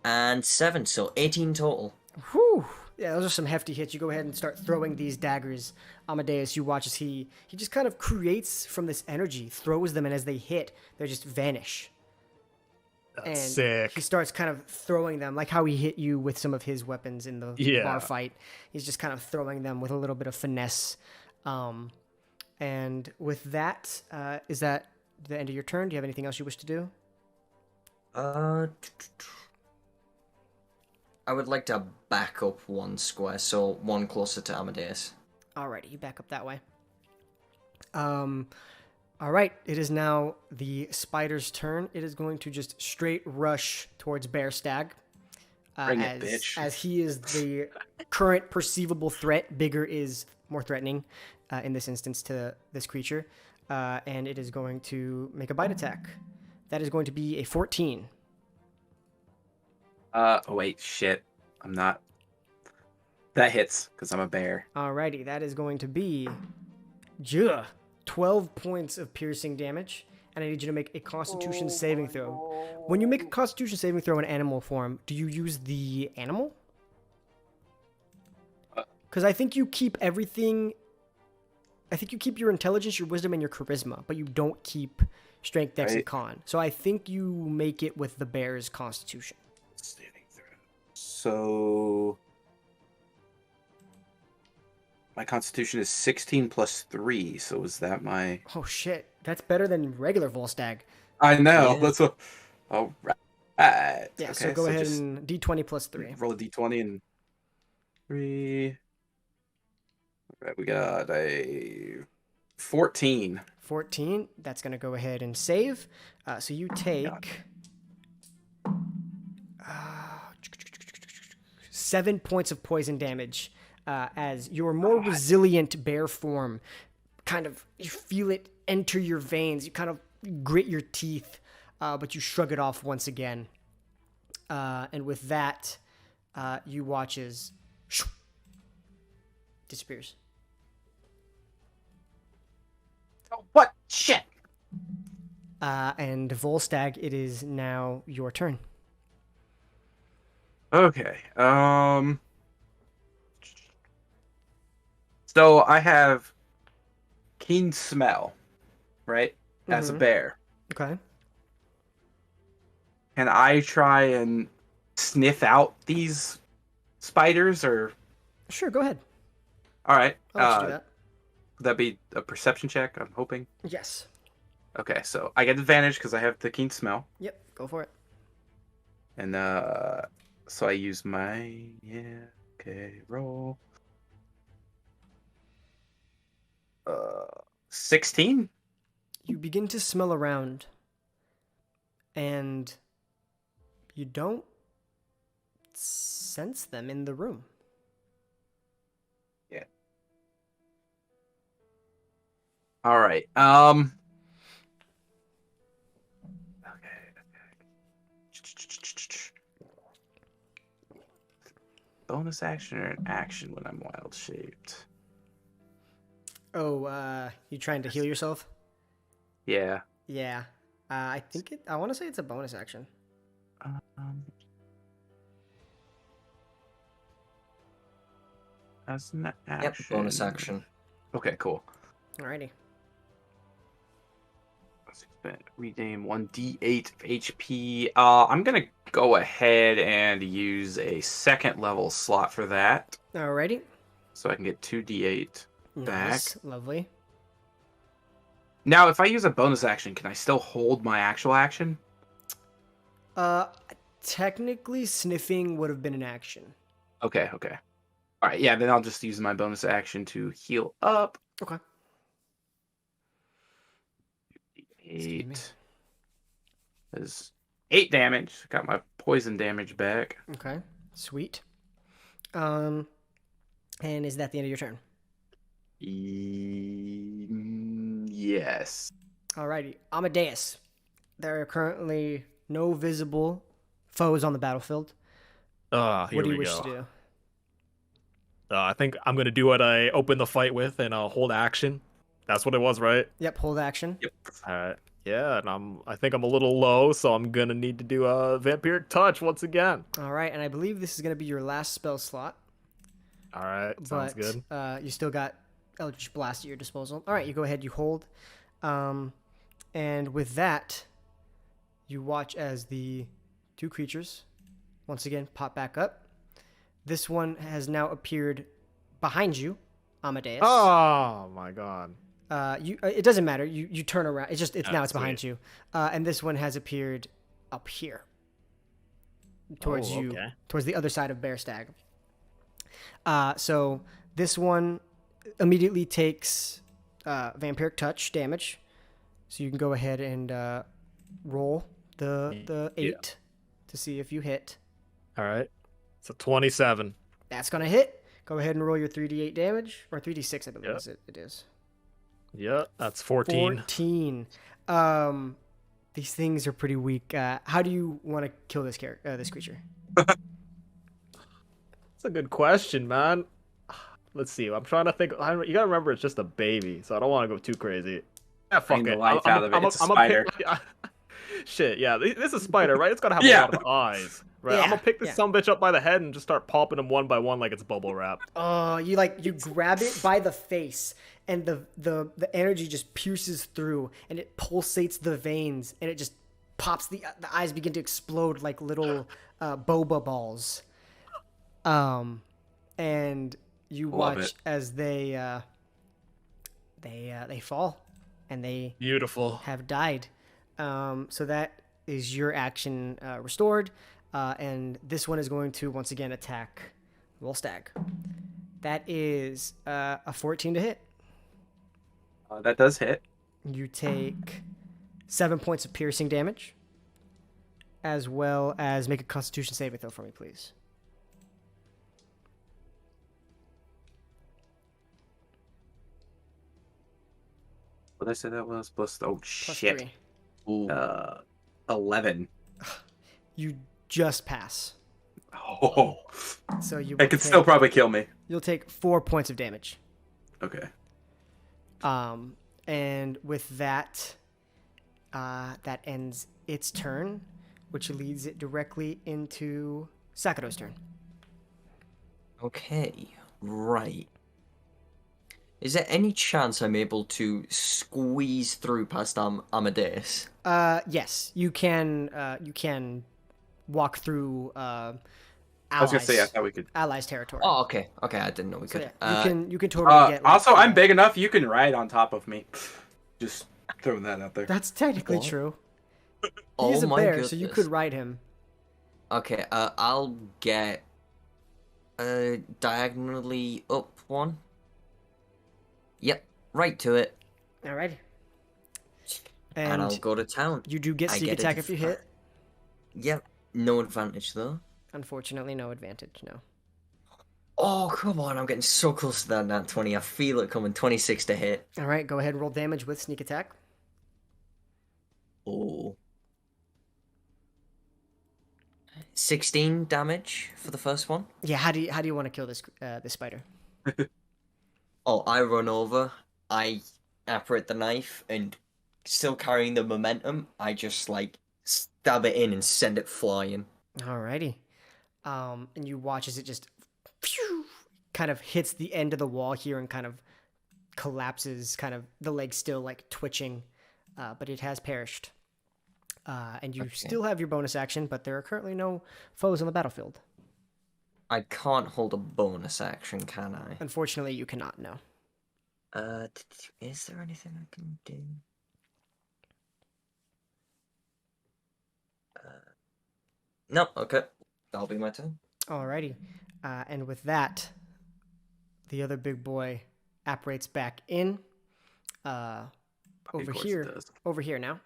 B: And 7, so 18 total.
A: Whew. Yeah, those are some hefty hits. You go ahead and start throwing these daggers. Amadeus, you watch as he just kind of creates from this energy, throws them, and as they hit, they just vanish.
D: That's
A: And
D: sick.
A: he starts kind of throwing them, like how he hit you with some of his weapons in the
D: Yeah.
A: bar fight. He's just kind of throwing them with a little bit of finesse. And with that, is that the end of your turn? Do you have anything else you wish to do?
B: I would like to back up 1 square, so 1 closer to Amadeus.
A: Alrighty, you back up that way. Alright, it is now the spider's turn. It is going to just straight rush towards Bear Stag.
C: Bring it, bitch.
A: As he is the current perceivable threat, bigger is more threatening in this instance to this creature. And it is going to make a bite attack. That is going to be a 14.
C: Oh wait, shit. I'm not. That hits because I'm a bear.
A: Alrighty, that is going to be 12 points of piercing damage, and I need you to make a Constitution saving throw. When you make a Constitution saving throw in animal form, do you use the animal? Because I think you keep everything. I think you keep your intelligence, your wisdom, and your charisma, but you don't keep strength, dex, and con. So I think you make it with the bear's Constitution.
C: Saving throw. So my Constitution is 16 plus 3. So is that my?
A: Oh shit, that's better than regular Volstagg.
C: I know.
B: Yeah.
C: That's what. All right.
A: Yeah.
C: Okay,
A: So go ahead
C: just
A: and d20 plus 3.
C: roll a d20 and 3. All right, we got a 14.
A: 14. That's going to go ahead and save. So you take 7 points of poison damage as your more resilient bear form kind of, you feel it enter your veins. You kind of grit your teeth, but you shrug it off once again. And with that, you watch as disappears.
C: Oh, what? Shit.
A: And Volstagg, it is now your turn.
C: Okay. So I have keen smell, right? As a bear.
A: Okay.
C: Can I try and sniff out these spiders, or?
A: Sure, go ahead.
C: All right.
A: I'll let you do that.
C: Would that be a perception check? I'm hoping.
A: Yes.
C: Okay, so I get advantage because I have the keen smell,
A: Yep, go for it.
C: and so I use my roll. 16.
A: You begin to smell around, and you don't sense them in the room.
C: Yeah. All right. Bonus action or an action when I'm wild shaped?
A: Oh, you trying to heal yourself?
C: Yeah.
A: Yeah. I want to say it's a bonus action.
C: As an action.
B: Yep, bonus action.
C: Okay, cool.
A: Alrighty.
C: Redeem 1d8 of HP. I'm gonna go ahead and use a second level slot for that,
A: Alrighty.
C: so I can get 2d8 back.
A: Nice. Lovely.
C: Now, if I use a bonus action, can I still hold my actual action?
A: Technically, sniffing would have been an action.
C: Okay. All right, yeah, then I'll just use my bonus action to heal up.
A: Okay.
C: 8 is 8 damage. Got my poison damage back.
A: Okay. Sweet. And is that the end of your turn?
C: Yes.
A: Alrighty. Amadeus. There are currently no visible foes on the battlefield.
D: Here
A: What do you
D: we
A: wish
D: go.
A: to do?
D: I think I'm gonna do what I opened the fight with and hold action. That's what it was, right?
A: Yep, hold action.
C: Yep.
D: All right. Yeah, and I think I'm a little low, so I'm gonna need to do a vampiric touch once again.
A: All right, and I believe this is going to be your last spell slot.
D: All right, sounds good.
A: You still got Eldritch Blast at your disposal. All right, you go ahead, you hold. And with that, you watch as the two creatures once again pop back up. This one has now appeared behind you, Amadeus.
D: Oh my god.
A: It doesn't matter. You turn around. It's now it's
D: sweet.
A: behind you. And this one has appeared up here towards you,
D: okay.
A: towards the other side of Bear Stag. So this one immediately takes vampiric touch damage. So you can go ahead and roll the 8 to see if you hit.
D: All right. So 27.
A: That's gonna hit. Go ahead and roll your 3d8 damage, or 3d6, I believe it is.
D: Yeah, that's 14.
A: 14. These things are pretty weak. How do you want to kill this creature?
D: That's a good question, man. Let's see. I'm trying to think. You gotta remember, it's just a baby, so I don't want to go too crazy. Yeah, fuck
C: Drain the
D: it.
C: life out of it. It's a spider.
D: Shit, yeah. This is a spider, right? It's gotta have
C: Yeah.
D: a lot of eyes, right?
A: Yeah,
D: I'm gonna pick this
A: yeah.
D: sumbitch up by the head and just start popping them one by one like it's bubble wrap.
A: Oh, you grab it by the face, and the energy just pierces through, and it pulsates the veins, and it just pops. The eyes begin to explode like little boba balls. And you
C: Love
A: watch
C: it.
A: as they fall, and they
D: Beautiful.
A: have died. So that is your action restored, and this one is going to once again attack Volstagg. That is a 14 to hit.
C: That does hit.
A: You take 7 points of piercing damage, as well as make a Constitution saving throw for me, please.
C: What did I say that was? Plus, oh
A: Plus
C: shit.
A: 3.
B: Ooh.
C: 11.
A: You just pass.
C: Oh.
A: So you
C: It
A: will
C: could still probably kill me.
A: you'll take 4 points of damage.
C: Okay.
A: And with that, that ends its turn, which leads it directly into Sakato's turn.
B: Okay, right. Is there any chance I'm able to squeeze through past Amadeus?
A: Yes, you can walk through
C: I was gonna say I thought we could.
A: allies territory.
B: Oh, okay. Okay, I didn't know we
A: So
B: could.
A: yeah, you can totally get. Like,
C: Also, I'm big enough. You can ride on top of me. Just throwing that out there.
A: That's technically
B: What?
A: true.
B: Oh
A: He's a
B: my
A: bear,
B: goodness.
A: so you could ride him.
B: Okay, I'll get diagonally up one. Yep, right to it,
A: Alrighty.
B: and
A: And
B: I'll go to town.
A: you do get
B: I
A: sneak
B: get
A: attack
B: it.
A: if you hit.
B: Yep, no advantage though.
A: Unfortunately, no advantage. No.
B: Oh, come on, I'm getting so close to that nat 20. I feel it coming. 26 to hit.
A: All right, go ahead and roll damage with sneak attack.
B: Oh. 16 damage for the first one.
A: Yeah. How do you want to kill this spider?
B: Oh, I run over, I apparate the knife, and still carrying the momentum, I just, like, stab it in and send it flying.
A: Alrighty. And you watch as it just kind of hits the end of the wall here and kind of collapses, kind of the leg still like twitching, but it has perished. And you still have your bonus action, but there are currently no foes on the battlefield.
B: I can't hold a bonus action, can I?
A: Unfortunately, you cannot, no.
B: Is there anything I can do? No, okay. That'll be my turn.
A: Alrighty. And with that, the other big boy apparates back in. Over
C: Of course it
A: here.
C: does.
A: Over here now.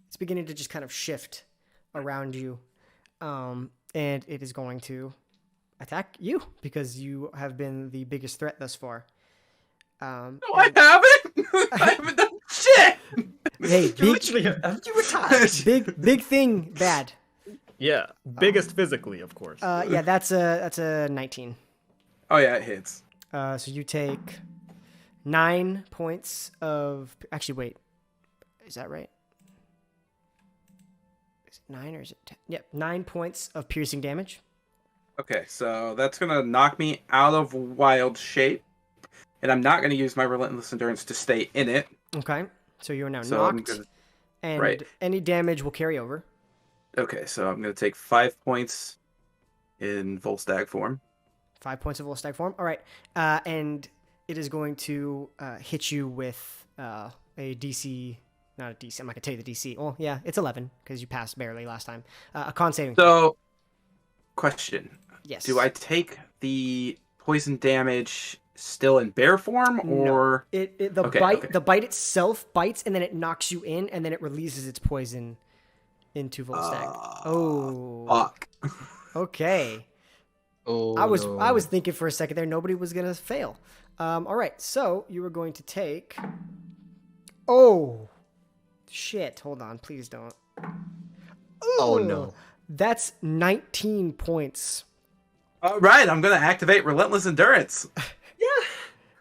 A: It's beginning to just kind of shift around you. And it is going to attack you because you have been the biggest threat thus far.
C: No, I haven't. I haven't done shit.
A: Hey,
B: Have you attacked?
A: big thing bad.
D: Yeah, biggest physically, of course.
A: Yeah, that's a 19.
C: Oh yeah, it hits.
A: So you take 9 points of. Actually, wait. Is that right? Is it 9 or is it 10? Yep, 9 points of piercing damage.
C: Okay, so that's gonna knock me out of wild shape, and I'm not gonna use my relentless endurance to stay in it.
A: Okay, so you are now
C: So I'm
A: knocked,
C: gonna.
A: and
C: right.
A: any damage will carry over.
C: Okay, so I'm gonna take 5 points in Volstagg form.
A: 5 points of Volstagg form. All right, and it is going to hit you with a DC. Not a DC. I'm not gonna tell you the DC. Oh yeah, it's 11 because you passed barely last time. A con saving.
C: So, question:
A: Yes.
C: do I take the poison damage still in bear form, or
A: The bite itself bites and then it knocks you in and then it releases its poison into Volstagg.
C: fuck?
A: Okay.
B: Oh,
A: I was
B: no.
A: thinking for a second there nobody was gonna fail. All right, so you were going to take. Oh, shit! Hold on, please don't.
B: Oh,
A: Ooh,
B: no.
A: That's 19 points
C: All right, I'm gonna activate Relentless Endurance.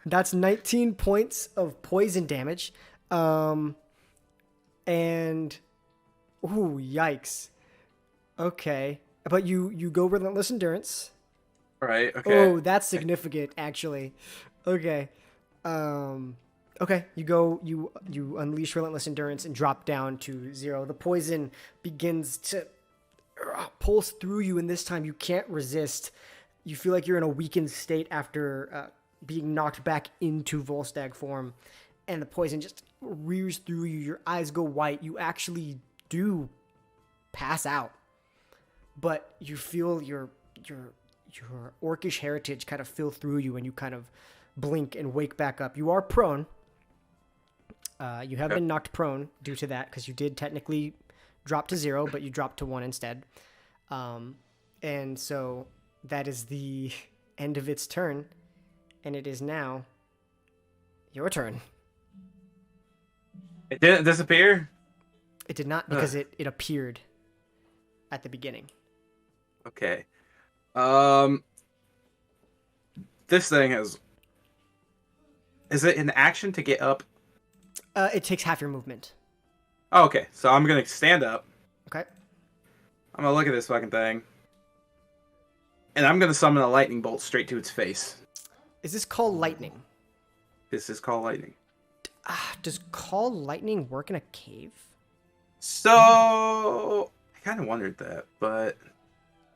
A: That's 19 points of poison damage. And ooh, yikes. Okay. But you go Relentless Endurance.
C: Right. Okay.
A: Oh, that's significant actually. Okay. Okay, you unleash Relentless Endurance and drop down to 0. The poison begins to pulse through you, and this time you can't resist. You feel like you're in a weakened state after being knocked back into Volstagg form, and the poison just rears through you. Your eyes go white. You actually do pass out, but you feel your orcish heritage kind of fill through you, and you kind of blink and wake back up. You are prone. You have been knocked prone due to that because you did technically drop to 0, but you dropped to 1 instead. And so that is the end of its turn, and it is now your turn.
C: It didn't disappear?
A: It did not, because it appeared at the beginning.
C: Okay. This thing has... Is it an action to get up?
A: It takes half your movement.
C: Oh, okay, so I'm gonna stand up.
A: Okay.
C: I'm gonna look at this fucking thing. And I'm gonna summon a lightning bolt straight to its face.
A: Is this called lightning?
C: This is called lightning.
A: Does call lightning work in a cave?
C: So... I kind of wondered that, but...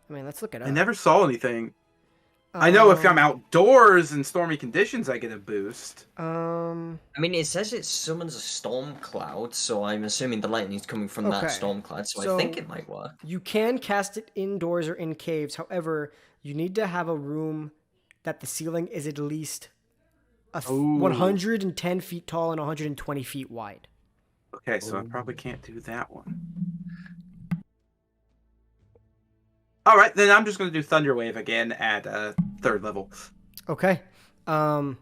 A: I mean, let's look it up.
C: I never saw anything. I know if I'm outdoors in stormy conditions, I get a boost.
B: I mean, it says it summons a storm cloud, so I'm assuming the lightning's coming from that storm cloud, so I think it might work.
A: You can cast it indoors or in caves. However, you need to have a room that the ceiling is at least 110 feet tall and 120 feet wide.
C: Okay, so I probably can't do that one. Alright, then I'm just going to do Thunder Wave again at 3rd level.
A: Okay. Alrighty,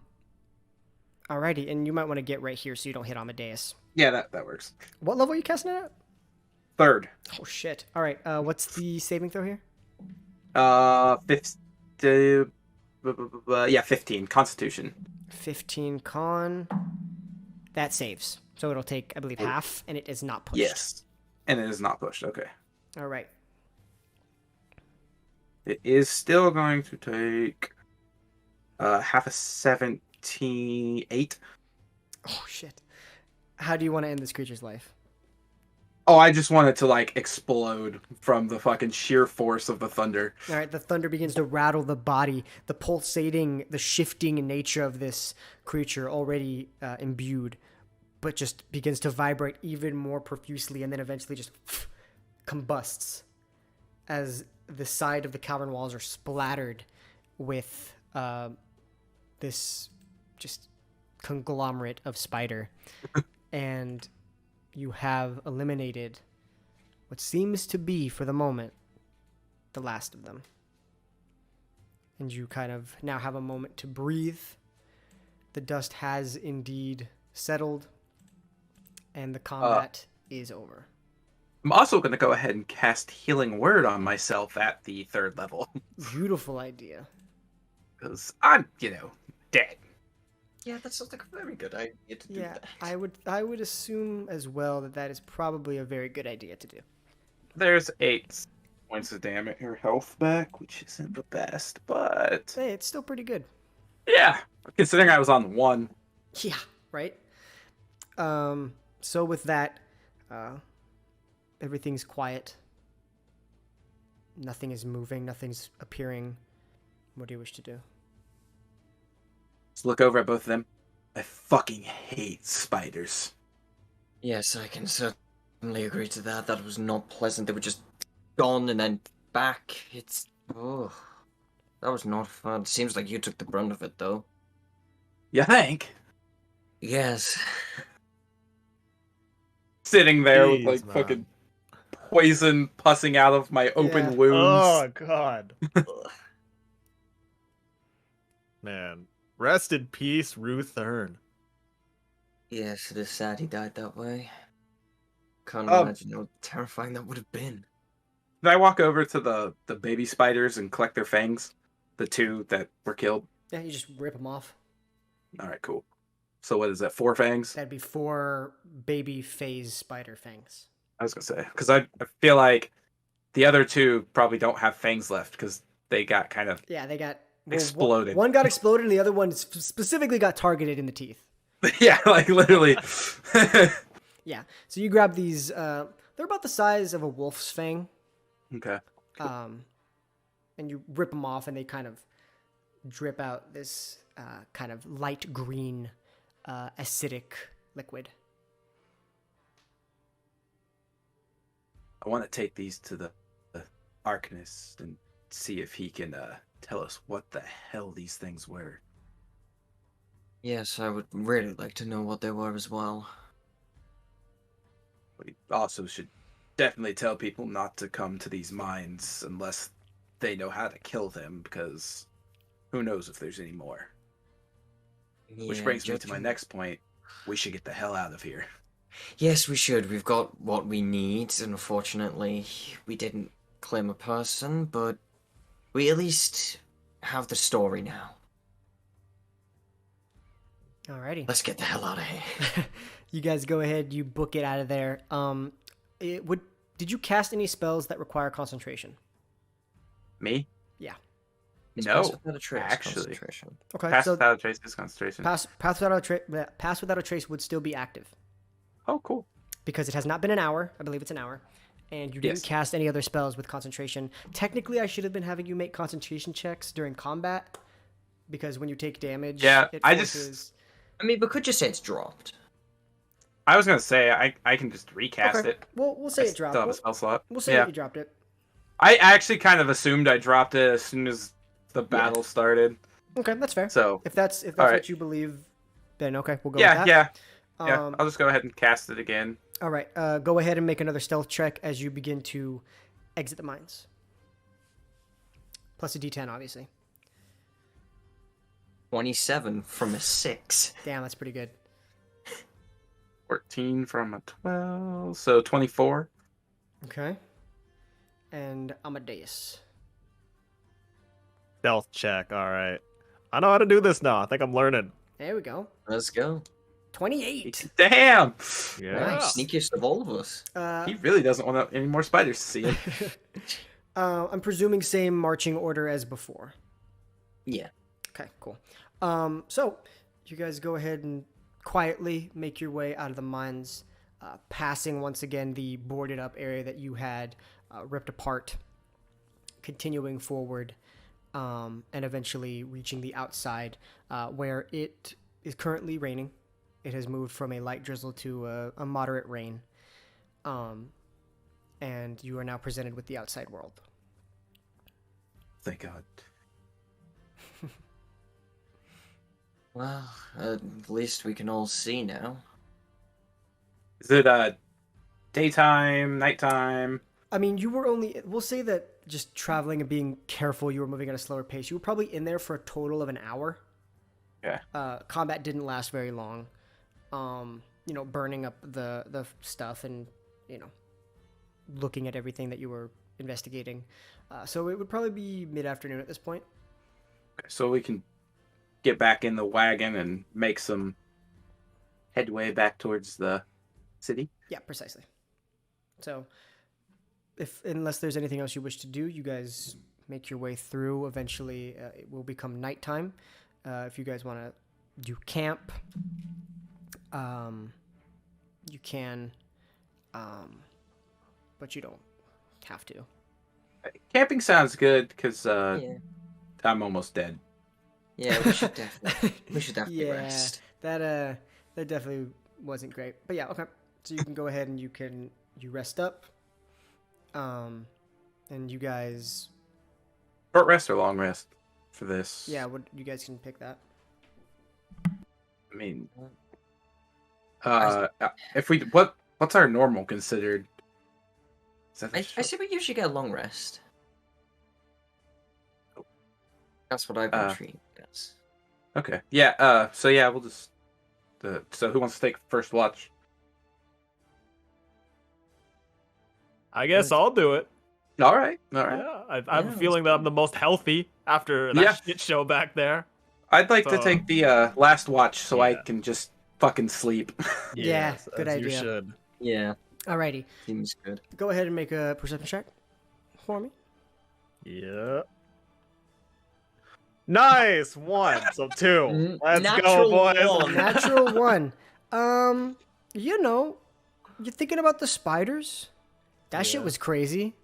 A: and you might want to get right here so you don't hit Amadeus.
C: Yeah, that works.
A: What level are you casting it at?
C: 3rd.
A: Oh, shit. Alright, what's the saving throw here?
C: 15. Constitution.
A: 15 con. That saves. So it'll take, I believe, half, and it is not pushed.
C: Yes. And it is not pushed, okay.
A: Alright.
C: It is still going to take half a 78.
A: Oh, shit. How do you want to end this creature's life?
C: Oh, I just want it to, like, explode from the fucking sheer force of the thunder.
A: All right, the thunder begins to rattle the body. The pulsating, the shifting nature of this creature, already imbued, but just begins to vibrate even more profusely, and then eventually just combusts as the side of the cavern walls are splattered with this just conglomerate of spider. And you have eliminated what seems to be, for the moment, the last of them. And you kind of now have a moment to breathe. The dust has indeed settled, and the combat is over.
C: I'm also going to go ahead and cast Healing Word on myself at the 3rd level.
A: Beautiful idea.
C: Because I'm, dead.
B: Yeah, that sounds like a very good idea to do that.
A: I would assume as well that is probably a very good idea to do.
C: There's 8 points of damage or health back, which isn't the best, but...
A: Hey, it's still pretty good.
C: Yeah, considering I was on 1.
A: Yeah, right? So with that, everything's quiet. Nothing is moving. Nothing's appearing. What do you wish to do?
C: Let's look over at both of them. I fucking hate spiders.
B: Yes, I can certainly agree to that. That was not pleasant. They were just gone and then back. That was not fun. Seems like you took the brunt of it, though.
C: You think?
B: Yes.
C: Sitting there
D: Jeez,
C: with,
D: man.
C: fucking poison pussing out of my open
A: Yeah.
C: wounds.
D: Oh god. Man. Rest in peace, Ruth Thurn.
B: Yes, it is sad he died that way. Can't
C: Oh.
B: imagine how terrifying that would have been.
C: Did I walk over to the baby spiders and collect their fangs? The 2 that were killed?
A: Yeah, you just rip them off.
C: All right, cool. So what is that, 4 fangs?
A: That'd be 4 baby phase spider fangs.
C: I was going to say, because I feel like the other 2 probably don't have fangs left because they got kind of
A: Yeah, they got
C: exploded.
A: One got exploded, and the other one specifically got targeted in the teeth.
C: Yeah, like literally.
A: Yeah. So you grab these. They're about the size of a wolf's fang.
C: Okay.
A: And you rip them off, and they kind of drip out this kind of light green, acidic liquid.
C: I want to take these to the Arcanist and see if he can tell us what the hell these things were.
B: Yes, I would really like to know what they were as well.
C: We also should definitely tell people not to come to these mines unless they know how to kill them, because who knows if there's any more. Which brings me to my next point. We should get the hell out of here.
B: Yes, we should. We've got what we need. Unfortunately, we didn't claim a person, but we at least have the story now.
A: Alrighty.
B: Let's get the hell out of here.
A: You guys go ahead. You book it out of there. Did you cast any spells that require concentration?
C: Me?
A: Yeah.
C: No,
B: Trace,
C: actually.
A: Okay.
C: Pass
A: so
C: without a trace is concentration.
A: pass without a trace would still be active
C: Oh, cool.
A: because it has not been an hour. I believe it's an hour, and you didn't
C: Yes.
A: cast any other spells with concentration. Technically, I should have been having you make concentration checks during combat because when you take damage,
C: Yeah,
A: it
C: I
A: forces...
B: I mean, we could just say it's dropped.
C: I was gonna say I can just recast
A: Okay.
C: it.
A: We'll say
C: I
A: it dropped.
C: still have a spell slot.
A: We'll say
C: Yeah.
A: that you dropped it.
C: I actually kind of assumed I dropped it as soon as the battle started.
A: Okay, that's fair.
C: So
A: If that's
C: all
A: what
C: right.
A: you believe, then okay, we'll go
C: yeah,
A: with that.
C: yeah. I'll just go ahead and cast it again.
A: All right, go ahead and make another stealth check as you begin to exit the mines. Plus a D10, obviously.
B: 27 from a 6.
A: Damn, that's pretty good.
C: 14 from a 12, so 24.
A: Okay. And Amadeus.
D: Stealth check. All right. I know how to do this now. I think I'm learning.
A: There we go.
B: Let's go.
A: 28.
C: Damn!
D: Yeah.
B: Nice. Sneakiest of all of us.
C: He really doesn't want any more spiders to see him.
A: I'm presuming same marching order as before.
B: Yeah.
A: Okay, cool. So you guys go ahead and quietly make your way out of the mines, passing once again the boarded up area that you had ripped apart, continuing forward, and eventually reaching the outside where it is currently raining. It has moved from a light drizzle to a moderate rain, and you are now presented with the outside world.
C: Thank God.
B: Well, at least we can all see now.
C: Is it daytime, nighttime?
A: I mean, you were only, we'll say that just traveling and being careful, you were moving at a slower pace. You were probably in there for a total of an hour.
C: Yeah.
A: Combat didn't last very long. Burning up the stuff and, looking at everything that you were investigating. So it would probably be mid-afternoon at this point.
C: So we can get back in the wagon and make some headway back towards the city?
A: Yeah, precisely. So, unless there's anything else you wish to do, you guys make your way through. Eventually, it will become nighttime. If you guys want to do camp, you can, but you don't have to.
C: Camping sounds good because
B: Yeah.
C: I'm almost dead.
B: Yeah, we should definitely
A: Yeah,
B: rest.
A: that definitely wasn't great. But yeah, okay. So you can go ahead and you rest up. And you guys,
C: Short rest or long rest for this?
A: yeah, you guys can pick that.
C: I mean, if we what's our normal considered? Is that
B: I say we usually get a long rest. That's what I've been treating as.
C: Okay. Yeah. So yeah, we'll just. So who wants to take first watch?
D: I guess I'll do it.
C: All right.
D: Yeah, I have a
B: Yeah,
D: feeling that I'm the most healthy after that shit show back there.
C: I'd like to
D: So-
C: take the last watch so I
D: Yeah.
C: can just fucking sleep.
A: Yeah,
D: Yes,
A: good
D: as you
A: idea.
D: should.
B: Yeah,
A: Alrighty,
B: seems good.
A: go ahead and make a perception check for me.
D: Yeah. Nice! 1, so 2. Let's go,
B: Natural
D: boys.
B: one.
A: Natural one. You know, you're thinking about the spiders. That shit
D: Yeah.
A: was crazy.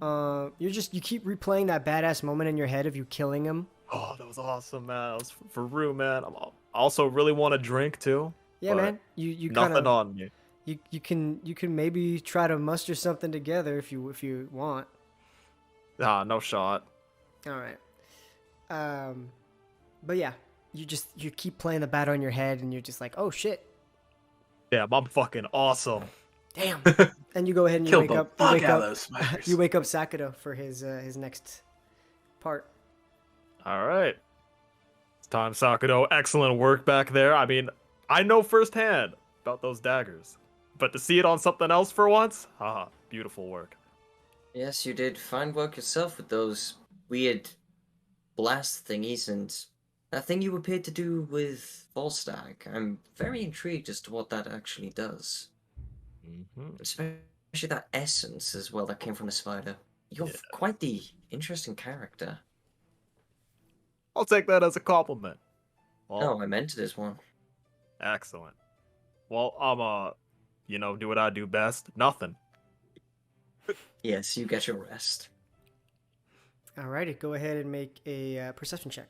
A: You keep replaying that badass moment in your head of you killing him.
D: Oh, that was awesome, man. That was for real, man. I also really want to drink too.
A: Yeah,
D: But
A: man. You
D: Nothing
A: kind of
D: on me.
A: you can maybe try to muster something together if you want.
D: No shot.
A: All right. But yeah, you keep playing the battle in your head, and you're just like, oh shit,
D: Damn, I'm fucking awesome.
A: damn. And you go ahead and you
C: Kill
A: wake
C: the
A: up.
C: fuck out of those spiders.
A: You wake up Sakato for his next part.
D: All right. It's time, Sakato. Excellent work back there. I mean, I know firsthand about those daggers, but to see it on something else for once, haha, beautiful work.
B: Yes, you did fine work yourself with those weird blast thingies and that thing you appeared to do with Volstagg. I'm very intrigued as to what that actually does.
D: Mm-hmm.
B: Especially that essence as well that came from the spider. You're quite the interesting character.
D: I'll take that as a compliment. Well,
B: Oh, I meant it as one.
D: excellent. Well, I'm do what I do best. Nothing.
B: Yes, you get your rest.
A: Alrighty, go ahead and make a perception check.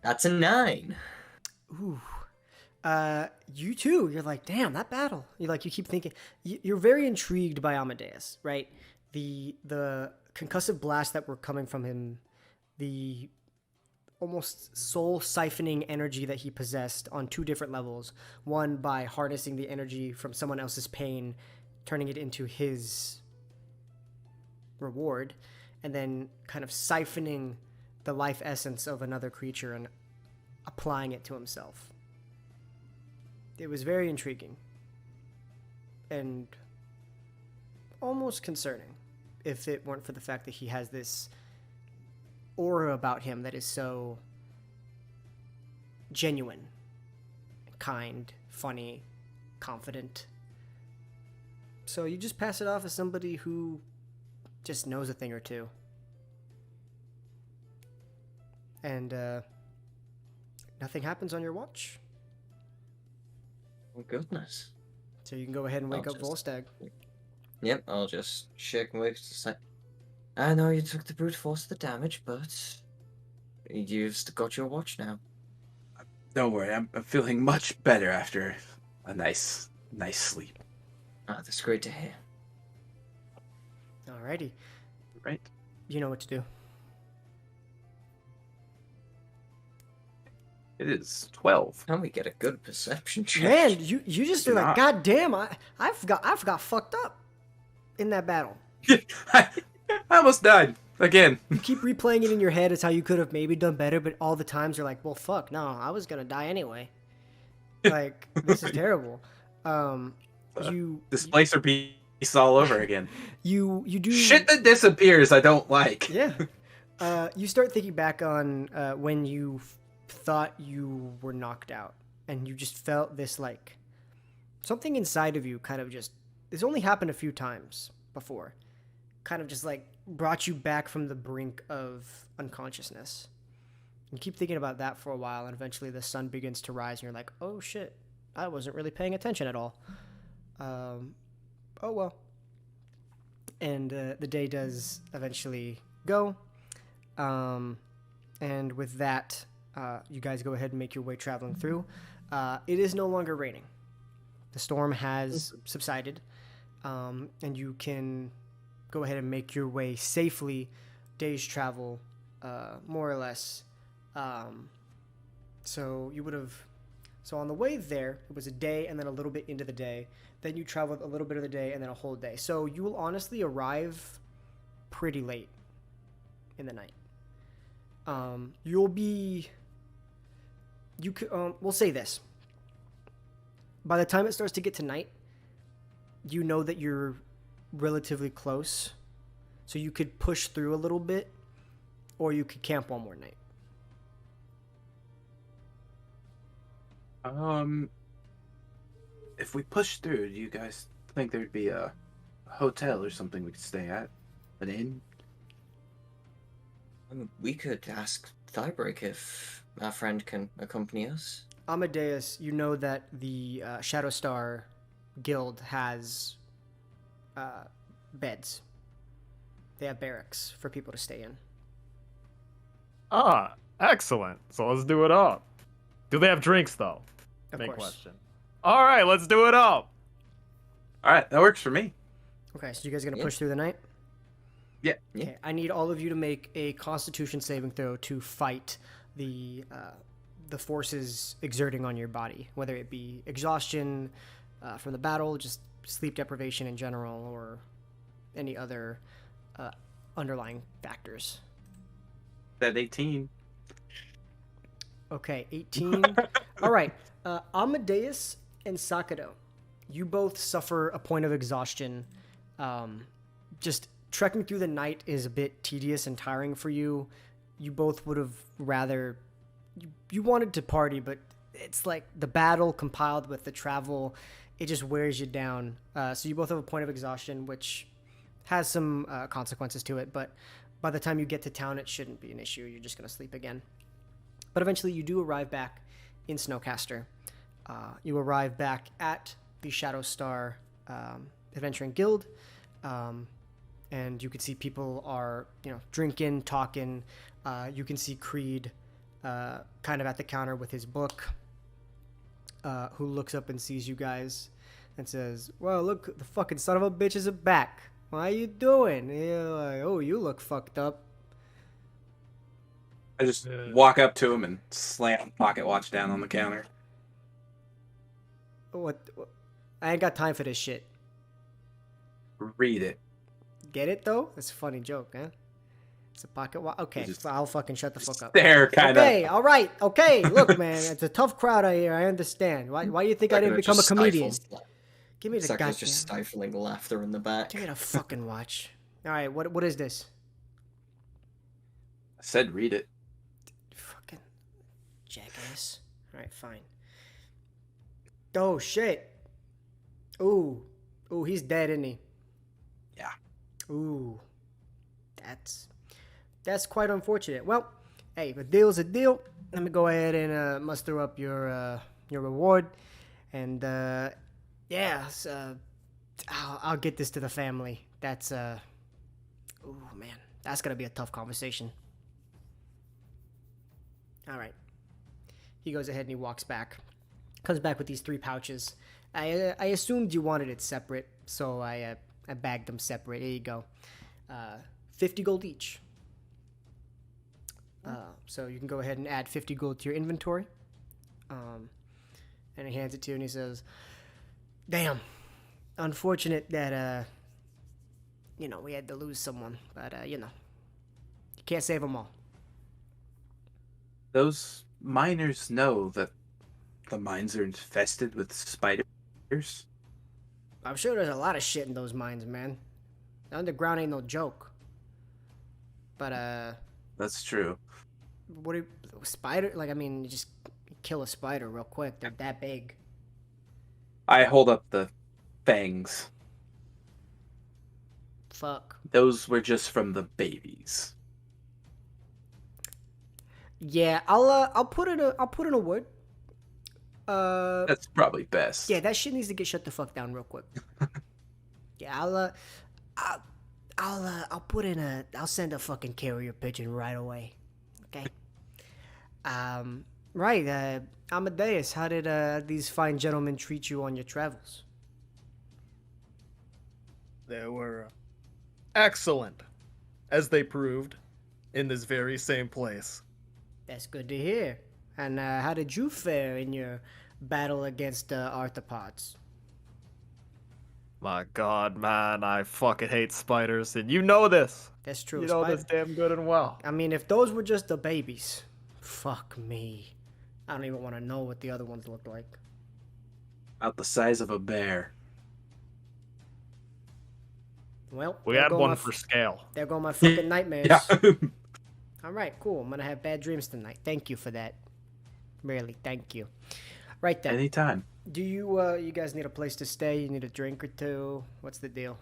B: That's a 9.
A: Ooh. You too. You're like, damn, that battle. You keep thinking. You're very intrigued by Amadeus, right? The concussive blast that were coming from him, the almost soul siphoning energy that he possessed on 2 different levels. One by harnessing the energy from someone else's pain, turning it into his reward, and then kind of siphoning the life essence of another creature and applying it to himself. It was very intriguing and almost concerning if it weren't for the fact that he has this aura about him that is so genuine, kind, funny, confident. So you just pass it off as somebody who just knows a thing or two. And nothing happens on your watch.
B: Oh, goodness.
A: So you can go ahead and wake
B: I'll
A: up
B: just-
A: Volstagg.
B: Yep, I'll just shake and wake to say, I know you took the brute force of the damage, but you've still got your watch now.
C: Don't worry, I'm feeling much better after a nice sleep.
B: Ah, that's great to hear.
A: Alrighty.
C: Right?
A: You know what to do.
C: It is 12.
B: Can we get a good perception check?
A: Man, you just are like,
C: Not.
A: God damn, I forgot fucked up in that battle.
C: I almost died again.
A: You keep replaying it in your head as how you could have maybe done better, but all the times you're like, well, fuck, no, I was gonna die anyway. Like, this is terrible. You
C: Displacer piece all over again.
A: you do
C: Shit that disappears I don't like.
A: Yeah. You start thinking back on when you thought you were knocked out, and you just felt this, like, something inside of you kind of just, this only happened a few times before, kind of just, like, brought you back from the brink of unconsciousness. You keep thinking about that for a while, and eventually the sun begins to rise, and you're like, oh shit, I wasn't really paying attention at all. Oh well. And the day does eventually go. And with that, you guys go ahead and make your way traveling through. It is no longer raining. The storm has subsided, and you can go ahead and make your way safely, day's travel, more or less. So you would have... So on the way there, it was a day and then a little bit into the day. Then you traveled a little bit of the day and then a whole day. So you will honestly arrive pretty late in the night. We'll say this. By the time it starts to get to night, you know that you're relatively close, so you could push through a little bit, or you could camp one more night.
C: If we push through, do you guys think there'd be a hotel or something we could stay at? An inn?
B: We could ask Thybreak if our friend can accompany us.
A: Amadeus, you know that the Shadow Star Guild has beds. They have barracks for people to stay in.
D: Ah, excellent. So let's do it up. Do they have drinks though?
A: Of
D: Main
A: course.
D: question. All right, let's do it up.
C: All right, that works for me.
A: Okay, so you guys gonna
B: Yeah.
A: push through the night?
C: Yeah.
B: Yeah.
A: Okay, I need all of you to make a Constitution saving throw to fight the forces exerting on your body, whether it be exhaustion from the battle, just sleep deprivation in general, or any other underlying factors.
C: That 18.
A: Okay, 18. All right, Amadeus and Sakado, you both suffer a point of exhaustion. Just trekking through the night is a bit tedious and tiring for you. You both would have rather... You wanted to party, but it's like the battle compiled with the travel, it just wears you down. So you both have a point of exhaustion, which has some consequences to it, but by the time you get to town, it shouldn't be an issue. You're just going to sleep again. But eventually you do arrive back in Snowcaster. You arrive back at the Shadow Star Adventuring Guild, and you can see people are, drinking, talking. You can see Creed kind of at the counter with his book, who looks up and sees you guys and says, "Well, look, the fucking son of a bitch is back. Why you doing?" And you're like, "Oh, you look fucked up."
C: I just walk up to him and slam pocket watch down on the counter.
A: What? I ain't got time for this shit.
C: Read it.
A: Get it though? It's a funny joke, huh? It's a pocket watch. Okay,
C: Just-
A: so I'll fucking shut the fuck up.
C: There, kind of.
A: Okay, all right, okay. Look, man, it's a tough crowd out here. I understand. Why do you think I didn't become a comedian? Give me the
B: Sakado's
A: goddamn.
B: just stifling laughter in the back.
A: Give me the fucking watch. All right, what is this?
C: I said read it.
A: Fucking jackass. All right, fine. Oh shit. Ooh, he's dead, isn't he?
C: Yeah.
A: Ooh, that's quite unfortunate. Well, hey, a deal's a deal. Let me go ahead and muster up your reward, and I'll get this to the family. That's ooh man, that's gonna be a tough conversation. All right. He goes ahead and he walks back. Comes back with these 3 pouches. I assumed you wanted it separate, so I bagged them separate. Here you go. 50 gold each. So you can go ahead and add 50 gold to your inventory. And he hands it to you and he says, "Damn, unfortunate that we had to lose someone, but you can't save them all."
C: Those miners know that the mines are infested with spiders.
A: I'm sure there's a lot of shit in those mines, man. The underground ain't no joke. But
C: That's true.
A: what do you, spider? Like, I mean, you just kill a spider real quick. They're that big.
C: I hold up the fangs.
A: Fuck.
C: Those were just from the babies.
A: Yeah, I'll put in a word.
C: That's probably best.
A: Yeah, that shit needs to get shut the fuck down real quick. Yeah, I'll put in I'll send a fucking carrier pigeon right away. Okay. Right. Amadeus, how did these fine gentlemen treat you on your travels?
D: They were excellent, as they proved, in this very same place.
A: That's good to hear. And how did you fare in your battle against arthropods?
D: My god, man, I fucking hate spiders, and you know this.
A: That's true.
D: You know this damn good and well.
A: I mean, if those were just the babies, fuck me. I don't even want to know what the other ones look like.
C: About the size of a bear.
A: Well,
D: We had one for scale.
A: There go my fucking nightmares.
C: Yeah.
A: All right, cool. I'm gonna have bad dreams tonight. Thank you for that. Really, thank you. Right then.
C: Anytime.
A: Do you guys need a place to stay? You need a drink or two? What's the deal?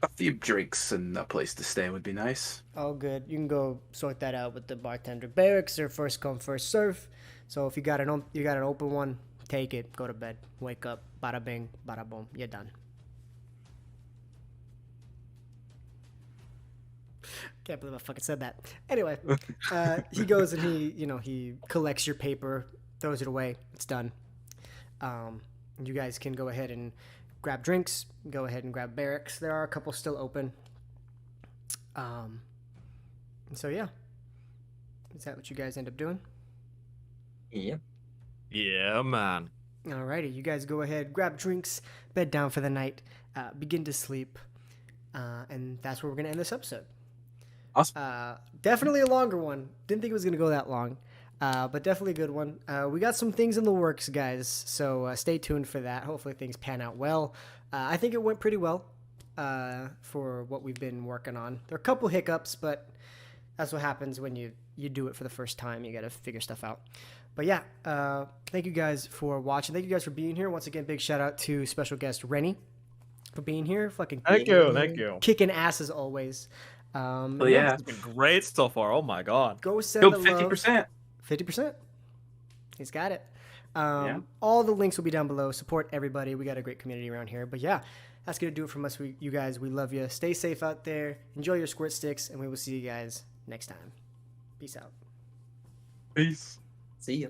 C: A few drinks and a place to stay would be nice.
A: Oh, good. You can go sort that out with the bartender. Barracks are first come, first serve. So if you got an open one, take it. Go to bed. Wake up. Bada bing, bada boom. You're done. Can't believe I fucking said that. Anyway, he goes and he collects your paper, throws it away. It's done. You guys can go ahead and grab drinks. Go ahead and grab barracks. There are a couple still open. So yeah, is that what you guys end up doing?
B: Yep.
D: Yeah, man.
A: Alrighty, you guys go ahead, grab drinks, bed down for the night, begin to sleep, and that's where we're gonna end this episode.
C: Awesome.
A: Definitely a longer one. Didn't think it was gonna go that long, but definitely a good one. We got some things in the works, guys, so stay tuned for that. Hopefully things pan out well. I think it went pretty well for what we've been working on. There are a couple hiccups, but that's what happens when you do it for the first time. You got to figure stuff out. But yeah, thank you guys for watching. Thank you guys for being here. Once again, big shout out to special guest Renny for being here. Fucking
D: Thank you.
A: kicking ass as always.
C: Well, yeah.
D: It's been great so far. Oh my god.
A: Go send
C: Go
A: the love.
C: 50%.
A: 50%. He's got it.
C: Yeah.
A: All the links will be down below. Support everybody. We got a great community around here. But yeah, that's going to do it from us. You guys, we love you. Stay safe out there. Enjoy your squirt sticks, and we will see you guys next time. Peace out.
C: Peace.
B: See ya.